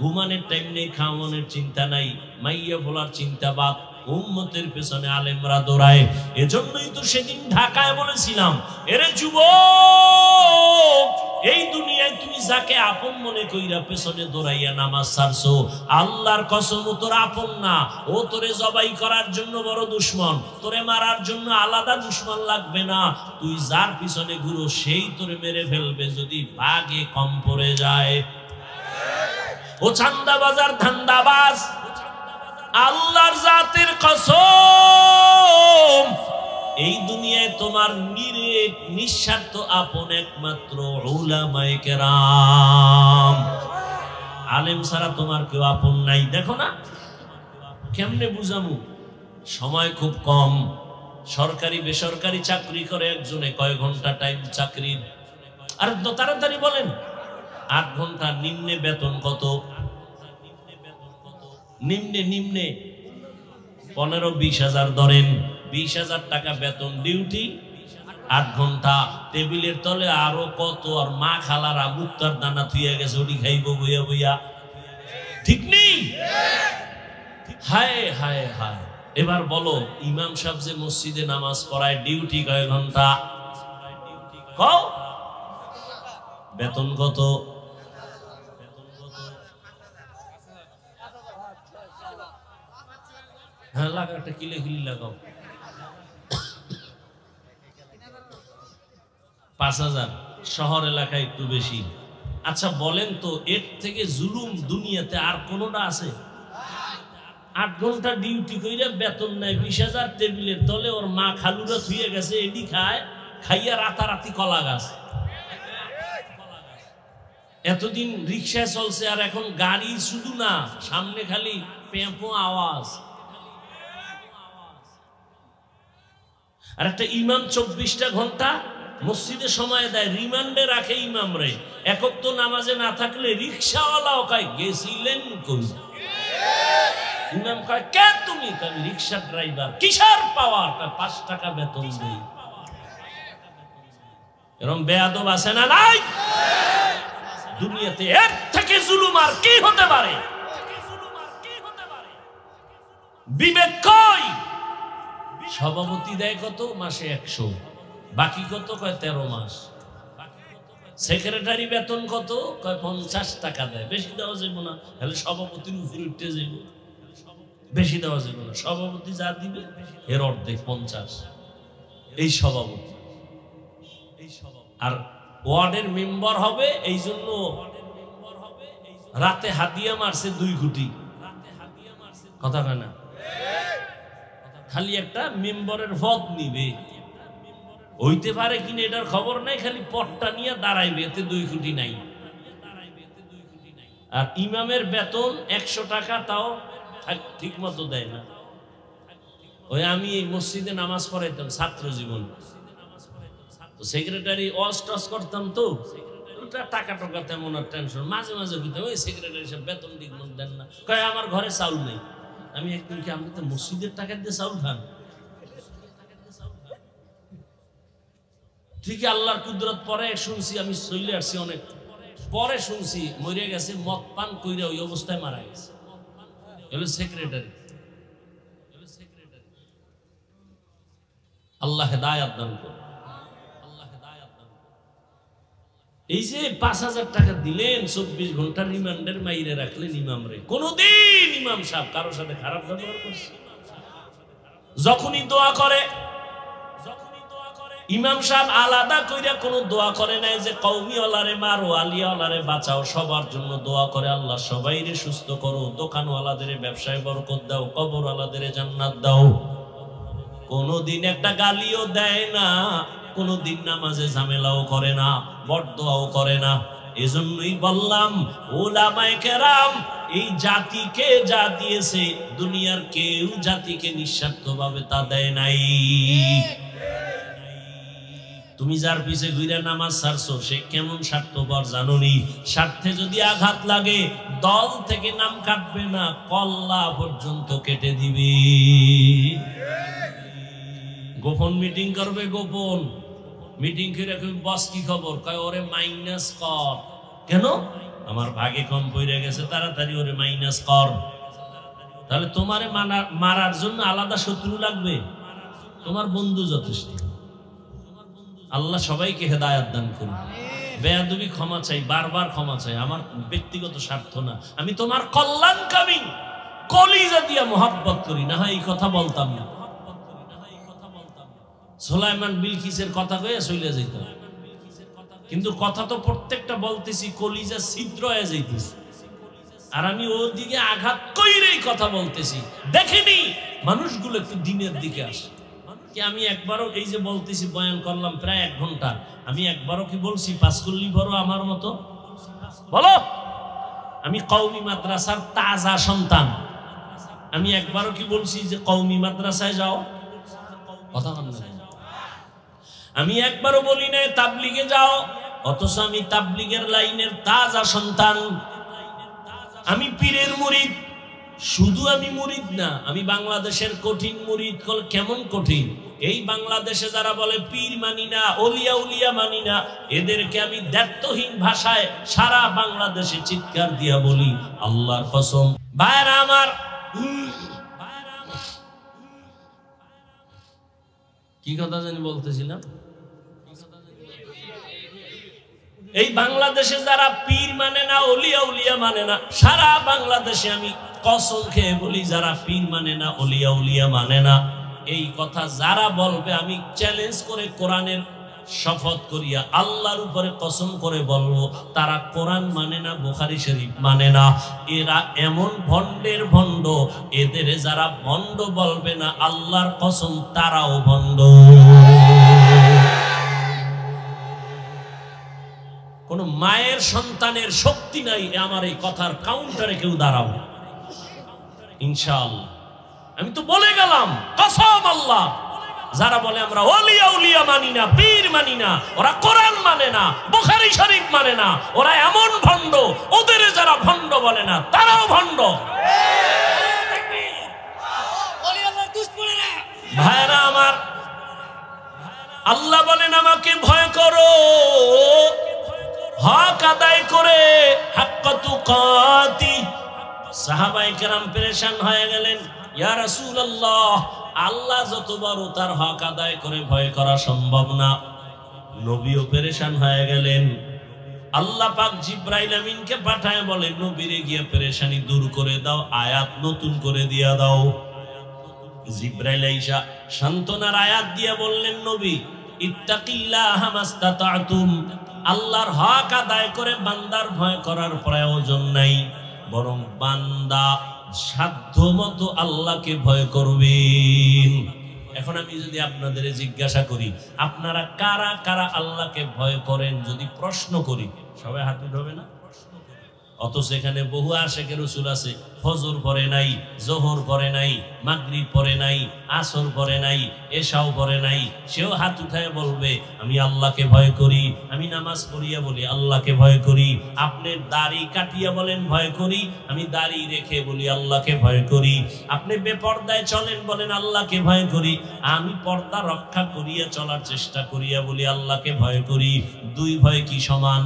ঘুমানোর টাইম নেই, খাওয়ানোর চিন্তা নাই, মাইয়া বলার চিন্তা বাদ, উম্মতের পেছনে আলেমরা দৌড়ায়। এজন্যই তো সেদিন ঢাকায় বলেছিলাম, এরে যুবক, এই দুনিয়ায় তুমি যাকে আপন মনে কইরা পেছনে দৌড়াইয়া নামাজ ছাড়ছো, আল্লাহর কসম ও তোর আপন না। ও তোরে জবাই করার জন্য বড় দুশমন, তোরে মারার জন্য আলাদা দুশমন লাগবে না। তুই যার পিছনে ঘুরো সেই তোরে মেরে ফেলবে যদি ভাগে কম পড়ে যায়। ও চান্দাবাজার ধান্দাবাজ, আল্লাহর জাতের কসম, এই দুনিয়ায় তোমার নিরেট নিঃস্বার্থ আপন একমাত্র উলামায়ে কেরাম। আলেম ছাড়া তোমার কেউ আপন নাই। দেখো না কেমনে বুঝামু, সময় খুব কম। সরকারি বেসরকারি চাকরি করে একজনে, কয় ঘন্টা টাইম চাকরির? আর তাড়াতাড়ি বলেন। 8 ঘন্টা। নিম্নে বেতন কত? নিম্নে 15-20 হাজার ধরেন, 20,000 টাকা বেতন, ডিউটি 8 ঘন্টা। টেবিলের তলে আরো কত, আর মা খালারা মুক্তার দানা থুইয়া গেছে, ওটি খাইব বইয়া বইয়া, ঠিক নেই? হায় হায় হায়। এবার বলো, ইমাম সাহেব যে মসজিদে নামাজ পড়ায়, ডিউটি কয় ঘন্টা? কও, বেতন কত? হ্যাঁ, লাগা একটা কিলে লাগাও। 5,000। শহর এলাকায় একটু বেশি। আচ্ছা বলেন তো, এর থেকে জুলুম দুনিয়াতে আর কোনটা আছে? 8 ঘন্টা ডিউটি কইরা বেতন নেয় 20,000, টেবিলের তলে ওর মা খালুরা থুয়ে গেছে, এডি খায়, খাইয়া রাতারাতি কলা গাছ। এতদিন রিক্সায় চলছে, আর এখন গাড়ি শুধু না, সামনে খালি পেঁপো আওয়াজ। আর একটা ইমাম 24টা ঘন্টা মসজিদে সময় দেয়, রিমান্ডে রাখে ইমাম রে। একক তো নামাজে না থাকলে রিক্সাওয়ালাও কয় গেছিলেন কই? ইমাম কয় কে তুমি? আমি রিক্সা ড্রাইভার। কিসের পাওয়ার? 5 টাকা বেতন দেই। এরকম বেয়াদব আছে না নাই দুনিয়াতে? এর থেকে জুলুম আর কি হতে পারে? বিবেক কই? সভাপতি দেয় কত? মাসে 100, বাকি কত? কয় 13 মাস। সেক্রেটারি বেতন কত? কয় 50 টাকা দেয়। বেশি দেওয়া যাবে না, তাহলে সভাপতির উপরে উঠতে যাইব। বেশি দেওয়া যাবে না, সভাপতি যা দিবে এর অর্ধেক 50। এই সভাপতি। আর ওয়ার্ডের মেম্বার হবে, এই জন্য রাতে হাদিয়া মারছে 2 কোটি। কথা কয় না? খালি একটা মেম্বারের পদ নিবে, হইতে পারে কিনা এটার খবর নাই, খালি পদটা নিয়ে দাঁড়াইবে, এতে 2 কোটি নাই। আর ইমামের বেতন 100 টাকা, তাও ঠিক মতো দেয় না। ওই আমি এই মসজিদে নামাজ পড়াইতাম ছাত্র জীবন, তো সেক্রেটারি অস করতাম, তো টাকা টাকা তেমন আর টেনশন। মাঝে মাঝে বুঝতাম ওই সেক্রেটারি সব বেতন ঠিক মতো দেন না, কয় আমার ঘরে চাউল নেই। আমি একদিন কি, আপনি তো মসজিদের টাকা দিয়ে চাউল খান? ঠিকই আল্লাহর কুদরত পরে শুনছি, আমি চলে আসছি অনেক পরে শুনছি, মরে গেছে মদ পান কইরা, ওই অবস্থায় মারা গেছে। সেক্রেটারি। আল্লাহ হেদায়েত দান করুন। এই যে 5,000 টাকা দিলেন, 24 ঘন্টা রিমান্ডের মাইরে রাখলেন ইমাম রে। কোনদিন ইমাম সাহেব কারোর সাথে খারাপ ব্যবহার করছে? যখনই দোয়া করে, ইমাম সাহেব আলাদা কইরা কোনো দোয়া করে নাই যে কওমি ওয়ালারে মারো, আলিয়া ওয়ালারে বাঁচাও। সবার জন্য দোয়া করে, আল্লাহ সবাইরে সুস্থ করো, দোকানওয়ালাদের ব্যবসায় বরকত দাও, কবরওয়ালাদের জান্নাত দাও। কোনদিন একটা গালিও দেয় না, কোনদিন নামাজে ঝামেলাও করে না, বরদোয়াও করে না। এজন্যই বললাম, উলামায়ে কেরাম এই জাতিকে যা দিয়েছে, দুনিয়ার কেউ জাতিকে নিঃস্বার্থভাবে তা দেয় নাই। তুমি যার পিছে ঘুরে নামাজ ছাড়ছো, সে কেমন স্বার্থপর জানোনি? স্বার্থে যদি আঘাত লাগে, দল থেকে নাম কাটবে না, কল্লা পর্যন্ত কেটে দিবি। গোপন মিটিং করবে, গোপন মিটিং করে কই বস কি খবর, কয় ওরে মাইনাস কর। কেন? আমার ভাগে কম পড়ে গেছে, তাড়াতাড়ি ওরে মাইনাস কর। তাহলে তোমারে মারার জন্য আলাদা শত্রু লাগবে? তোমার বন্ধু যথেষ্ট। আল্লাহ সবাইকে হেদায়েত দান করুন। বেয়াদবি ক্ষমা চাই, বারবার ক্ষমা চাই, আমার ব্যক্তিগত স্বার্থ না, আমি তোমার কল্যাণকামী কলিজা দিয়া মোহাব্বত করি, না হয় এই কথা বলতাম না। সুলাইমান বিলকিসের কথা কয়ে চলে যেত, কিন্তু কথা তো প্রত্যেকটা বলতেছি কলিজা ছিদ্র হয়ে যাইতেছি, আর আমি ওদিকে আঘাত কইরেই কথা বলতেছি। দেখেনি মানুষগুলো একটু দিনের দিকে আসে কি? আমি একবারও এই যে বলতেছি, বয়ান করলাম প্রায় 1 ঘন্টা, আমি একবারও কি বলছি পাস করলি বড় আমার মতো? বলো, আমি কওমি মাদ্রাসার তাজা সন্তান, আমি একবারও কি বলছি যে কওমি মাদ্রাসায় যাও? কথা বল না। আমি একবারও বলি নাই তাবলিগে যাও, অথচ আমি তাবলিগের লাইনের তাজা সন্তান। আমি পীরের মুরিদ। শুধু আমি মুরিদ না, আমি বাংলাদেশের কঠিন মুরিদ। কেমন কঠিন? এই বাংলাদেশে যারা বলে পীর মানি না, ওলিয়া উলিয়া মানি না, এদেরকে আমি দ্ব্যর্থহীন ভাষায় সারা বাংলাদেশে চিৎকার দিয়া বলি, আল্লাহর কসম ভাইরা আমার, কি কথা জানি বলতেছিলাম, এই বাংলাদেশে যারা পীর মানে না, ওলিয়া উলিয়া মানে না, সারা বাংলাদেশে আমি কসম খেয়ে বলি, যারা পীর মানে না, ওলিয়া উলিয়া মানে না, এই কথা যারা বলবে আমি চ্যালেঞ্জ করে কোরআনের শপথ করিয়া আল্লাহর উপরে কসম করে বলবো, তারা কোরআন মানে না, বুখারী শরীফ মানে না। এরা এমন ভণ্ডের ভণ্ড, এদের যারা ভণ্ড বলবে না, আল্লাহর কসম তারাও ভণ্ড। কোন মায়ের সন্তানের শক্তি নাই আমার এই কথার কাউন্টারে কেউ দাঁড়াও ইনশাআল্লাহ। আমি তো বলে গেলাম কসম আল্লাহ, যারা বলে আমরা ওলিয়া উলিয়া মানি না, পীর মানি না, ওরা কোরআন মানে না, বুখারী শরীফ মানে না, ওরা এমন ভণ্ড, ওদের যারা ভণ্ড বলে না তারাও ভণ্ড। ভাইরা আমার, আল্লাহ বলেন আমাকে ভয় করো, হক আদায় করে, হাক্কা তুকাতি। সাহাবায়ে কেরাম পেরেশান হয়ে গেলেন, ইয়া রাসূলুল্লাহ, আল্লাহ যত বড় তার হক আদায় করে ভয় করা সম্ভব না। নবীও পেরেশান হয়ে গেলেন। আল্লাহ পাক জিবরাইল আমিনকে পাঠায় বলে, নবীরে গিয়ে পেরেশানি দূর করে দাও, আয়াত নতুন করে দিয়া দাও। জিবরাইল আইসা সান্ত্বনার আয়াত দিয়ে বললেন, নবী ইত্তাকিল্লাহা মাস্তাতাতুম, আল্লাহর হক আদায় করে বান্দার ভয় করার প্রয়োজন নাই, বরং বান্দা সাধ্যমতো আল্লাহকে ভয় করবেন। এখন আমি যদি আপনাদের জিজ্ঞাসা করি, আপনারা কারা কারা আল্লাহকে ভয় করেন, যদি প্রশ্ন করি, সবাই হাত উঠাবে না? অথচ এখানে বহু আশিকে রাসূল আছে, ফজর পড়ে নাই, জোহর পড়ে নাই, মাগরিব পড়ে নাই, আসর পড়ে নাই, এশাও পড়ে নাই, সেও হাত উঠায় বলবে আমি আল্লাহকে ভয় করি। আমি নামাজ পড়িয়া বলি আল্লাহকে ভয় করি। আপনি দাড়ি কাটিয়া বলেন ভয় করি, আমি দাড়ি রেখে বলি আল্লাহকে ভয় করি। আপনি বেপর্দায় চলেন বলেন আল্লাহকে ভয় করি, আমি পর্দা রক্ষা করিয়া চলার চেষ্টা করিয়া বলি আল্লাহকে ভয় করি। দুই ভয় কি সমান?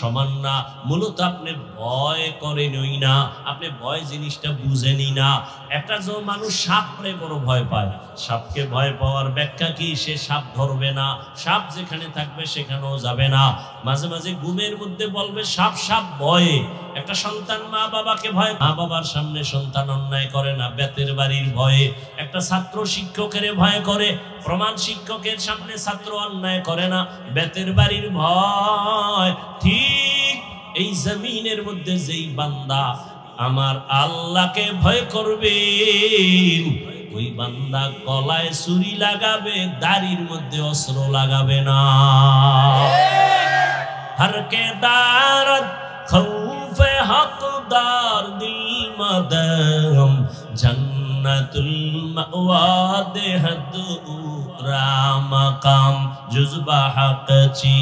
সমান না। মূলত আপনি ভয় করেনই না, আপনি ভয় জিনিসটা বুঝেনই না। একটা যে মানুষ সাপরে বড় ভয় পায়, সাপকে ভয় পাওয়ার ব্যাখ্যা কি? সে সাপ ধরবে না, সাপ যেখানে থাকবে সেখানেও যাবে না। মাঝে মাঝে ঘুমের মধ্যে বলবে সাপ সাপ ভয়ে। একটা সন্তান মা বাবাকে ভয়, মা বাবার সামনে সন্তান অন্যায় করে না, বেতের বাড়ির ভয়ে। একটা ছাত্র শিক্ষকের ভয় করে, প্রমাণ শিক্ষকের সামনে ছাত্র অন্যায় করে না, বেতের বাড়ির ভয়। ঠিক এই জমিনের মধ্যে যেই বান্দা আমার আল্লাহকে ভয় করবে, ওই বান্দা গলায় ছুরি লাগাবে, দাড়ির মধ্যে অস্ত্র লাগাবে না। হর কে দারদ খৌফে হকদার দিল মদম, জন্নতুল মাওয়া দেহদ রামকাম জুজবা হকচি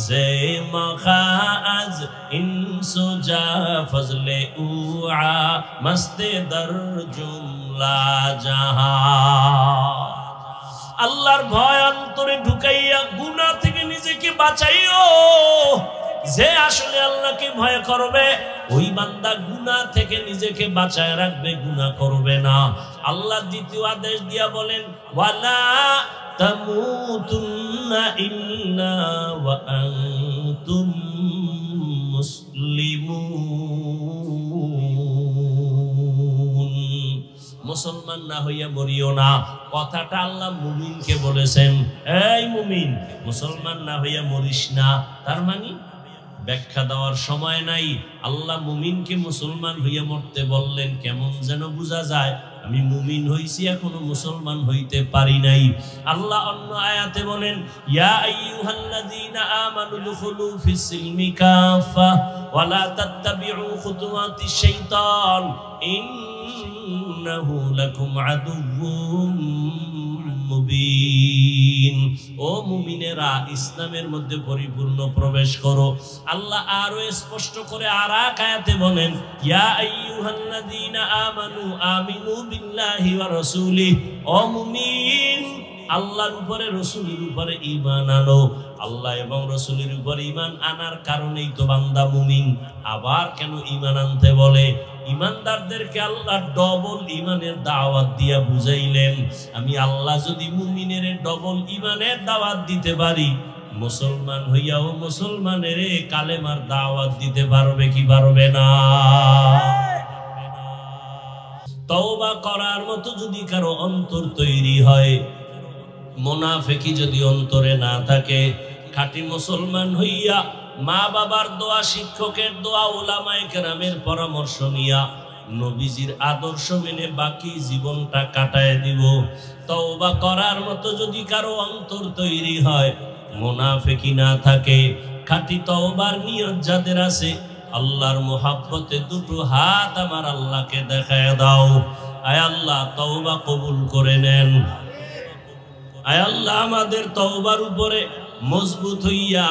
জে মখাজ ইনসুজা ফজলে উআ মস্তে দর জুমলা জাহাঁ। আল্লাহর ভয় অন্তরে ঢুকাইয়া গুনাহ থেকে নিজেকে বাঁচাইও। যে আসলে আল্লাহকে ভয় করবে ওই বান্দা গুনাহ থেকে নিজেকে বাঁচায় রাখবে, গুনাহ করবে না। আল্লাহ দ্বিতীয় আদেশ দিয়া বলেন ওয়ালা তামুতুন্না ইল্লা ওয়া আনতুম মুসলিমুন। মুসলমান না হইয়া মরিও না। কথাটা আল্লাহ মুমিনকে বলেছেন, এই মুমিন মুসলমান না হইয়া মরিস না। তার মানে ব্যাখ্যা দেওয়ার সময় নাই। আল্লাহ মুমিনকে মুসলমান হইয়া মরতে বললেন, কেমন যেন বোঝা যায় আমি মুমিন হইছি এখনো মুসলমান হইতে পারি নাই। আল্লাহ অন্য আয়াতে বলেন ইয়া আইয়ুহাল্লাযীনা আমানু দুখুলু ফিস সিলমি কাফা ওয়া লা তাত্তাবিউ খুতুওয়াতিশ শাইতান ইন্নাহু লাকুম আদুউম মুবিন। ও মুমিনেরা ইসলামের মধ্যে পরিপূর্ণ প্রবেশ করো। আল্লাহ আরো স্পষ্ট করে আর এক আয়াতে বলেন ইয়া আইয়ুহাল্লাযীনা আমানু আমিনু বিল্লাহি ওয়া রাসূলিহি। ও মুমিন আল্লাহর উপরে রাসূলের উপরে ঈমান আনো। আল্লাহ এবং রাসূলের উপরে ঈমান আনার কারণেই তো বান্দা মুমিন। আবার কেন ঈমান আনতে বলে? ইমানদারদেরকে আল্লাহ ডবল ঈমানের দাওয়াত দিয়া বুঝাইলেন। আমি আল্লাহ যদি মুমিনের ডবল ঈমানের দাওয়াত দিতে পারি, মুসলমান হইয়াও মুসলমানের কালেমার দাওয়াত দিতে পারবে কি পারবে না? তওবা করার মতো যদি কারো অন্তর তৈরি হয়, মুনাফিকি যদি অন্তরে না থাকে, খাঁটি মুসলমান হইয়া মা বাবার দোয়া, শিক্ষকের দোয়া, উলামায়ে কেরামের পরামর্শ নিয়া নবীজির আদর্শ মেনে বাকি জীবনটা কাটায় দিব। তওবা করার মতো যদি কারো অন্তর তৈরি হয়, মুনাফিকি না থাকে, খাঁটি তওবার নিয়ত যাদের আছে, আল্লাহর মুহাব্বতে দুটো হাত আমার আল্লাহকে দেখায় দাও। আয় আল্লাহ তওবা কবুল করে নেন। আয় আল্লাহ আমাদের তওবার উপরে মজবুত হইয়া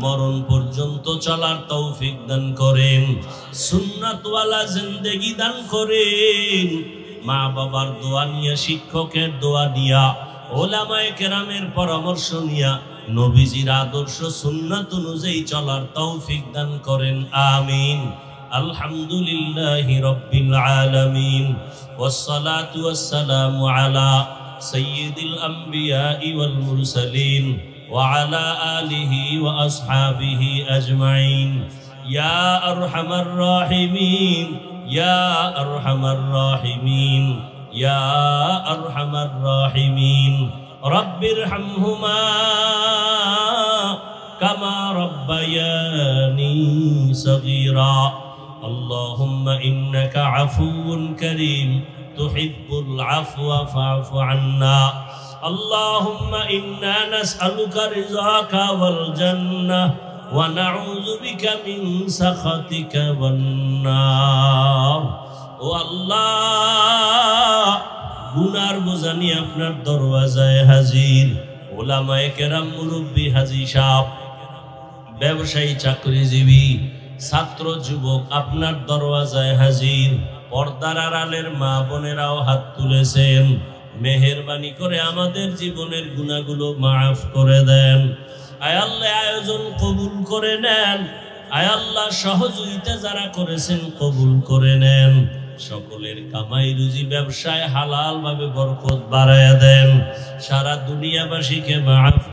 মরণ পর্যন্ত চলার তৌফিক দান করেন। সুন্নাতওয়ালা জিন্দেগি দান করেন। মা বাবার দোয়া নিয়া, শিক্ষকের দোয়া নিয়া, উলামায়ে কেরামের পরামর্শ নিয়া নবীজির আদর্শ সুন্নাত অনুযায়ী চলার তৌফিক দান করেন। আমিন। আলহামদুলিল্লাহি রাব্বিল আলামিন ওয়াসসালাতু ওয়াসসালামু আলা সাইয়্যিদিল আমবিয়াই ওয়াল মুরসালিন وعلى آله وأصحابه أجمعين يا أرحم الراحمين يا أرحم الراحمين يا أرحم الراحمين رب ارحمهما كما ربياني صغيرا اللهم إنك عفو كريم تحب العفو فاعف عنا اللهم إنا نسألك رضاك والجنة ونعوذ بك من سخطك والنار والله গুনার বোঝা নিয়ে আপনার দরওয়াজায় হাজির। উলামায়ে কেরাম, মুরব্বী, হাজী সাহেব, ব্যবসায়ী, চাকরিজীবী, ছাত্র, যুবক আপনার দরওয়াজায় হাজির। পর্দার আড়ালের মা বোনেরাও হাত তুলেছেন। মেহেরবানি করে আমাদের জীবনের গুনাহগুলো মাফ করে দেন। আয় আল্লাহ আয়োজন কবুল করে নেন। আয় আল্লাহ সহযোগিতা যারা করেছেন কবুল করে নেন। সকলের কামাই রুজি ব্যবসায় হালাল ভাবে বরকত বাড়ায়া দেন। সারা দুনিয়াবাসীকে মাফ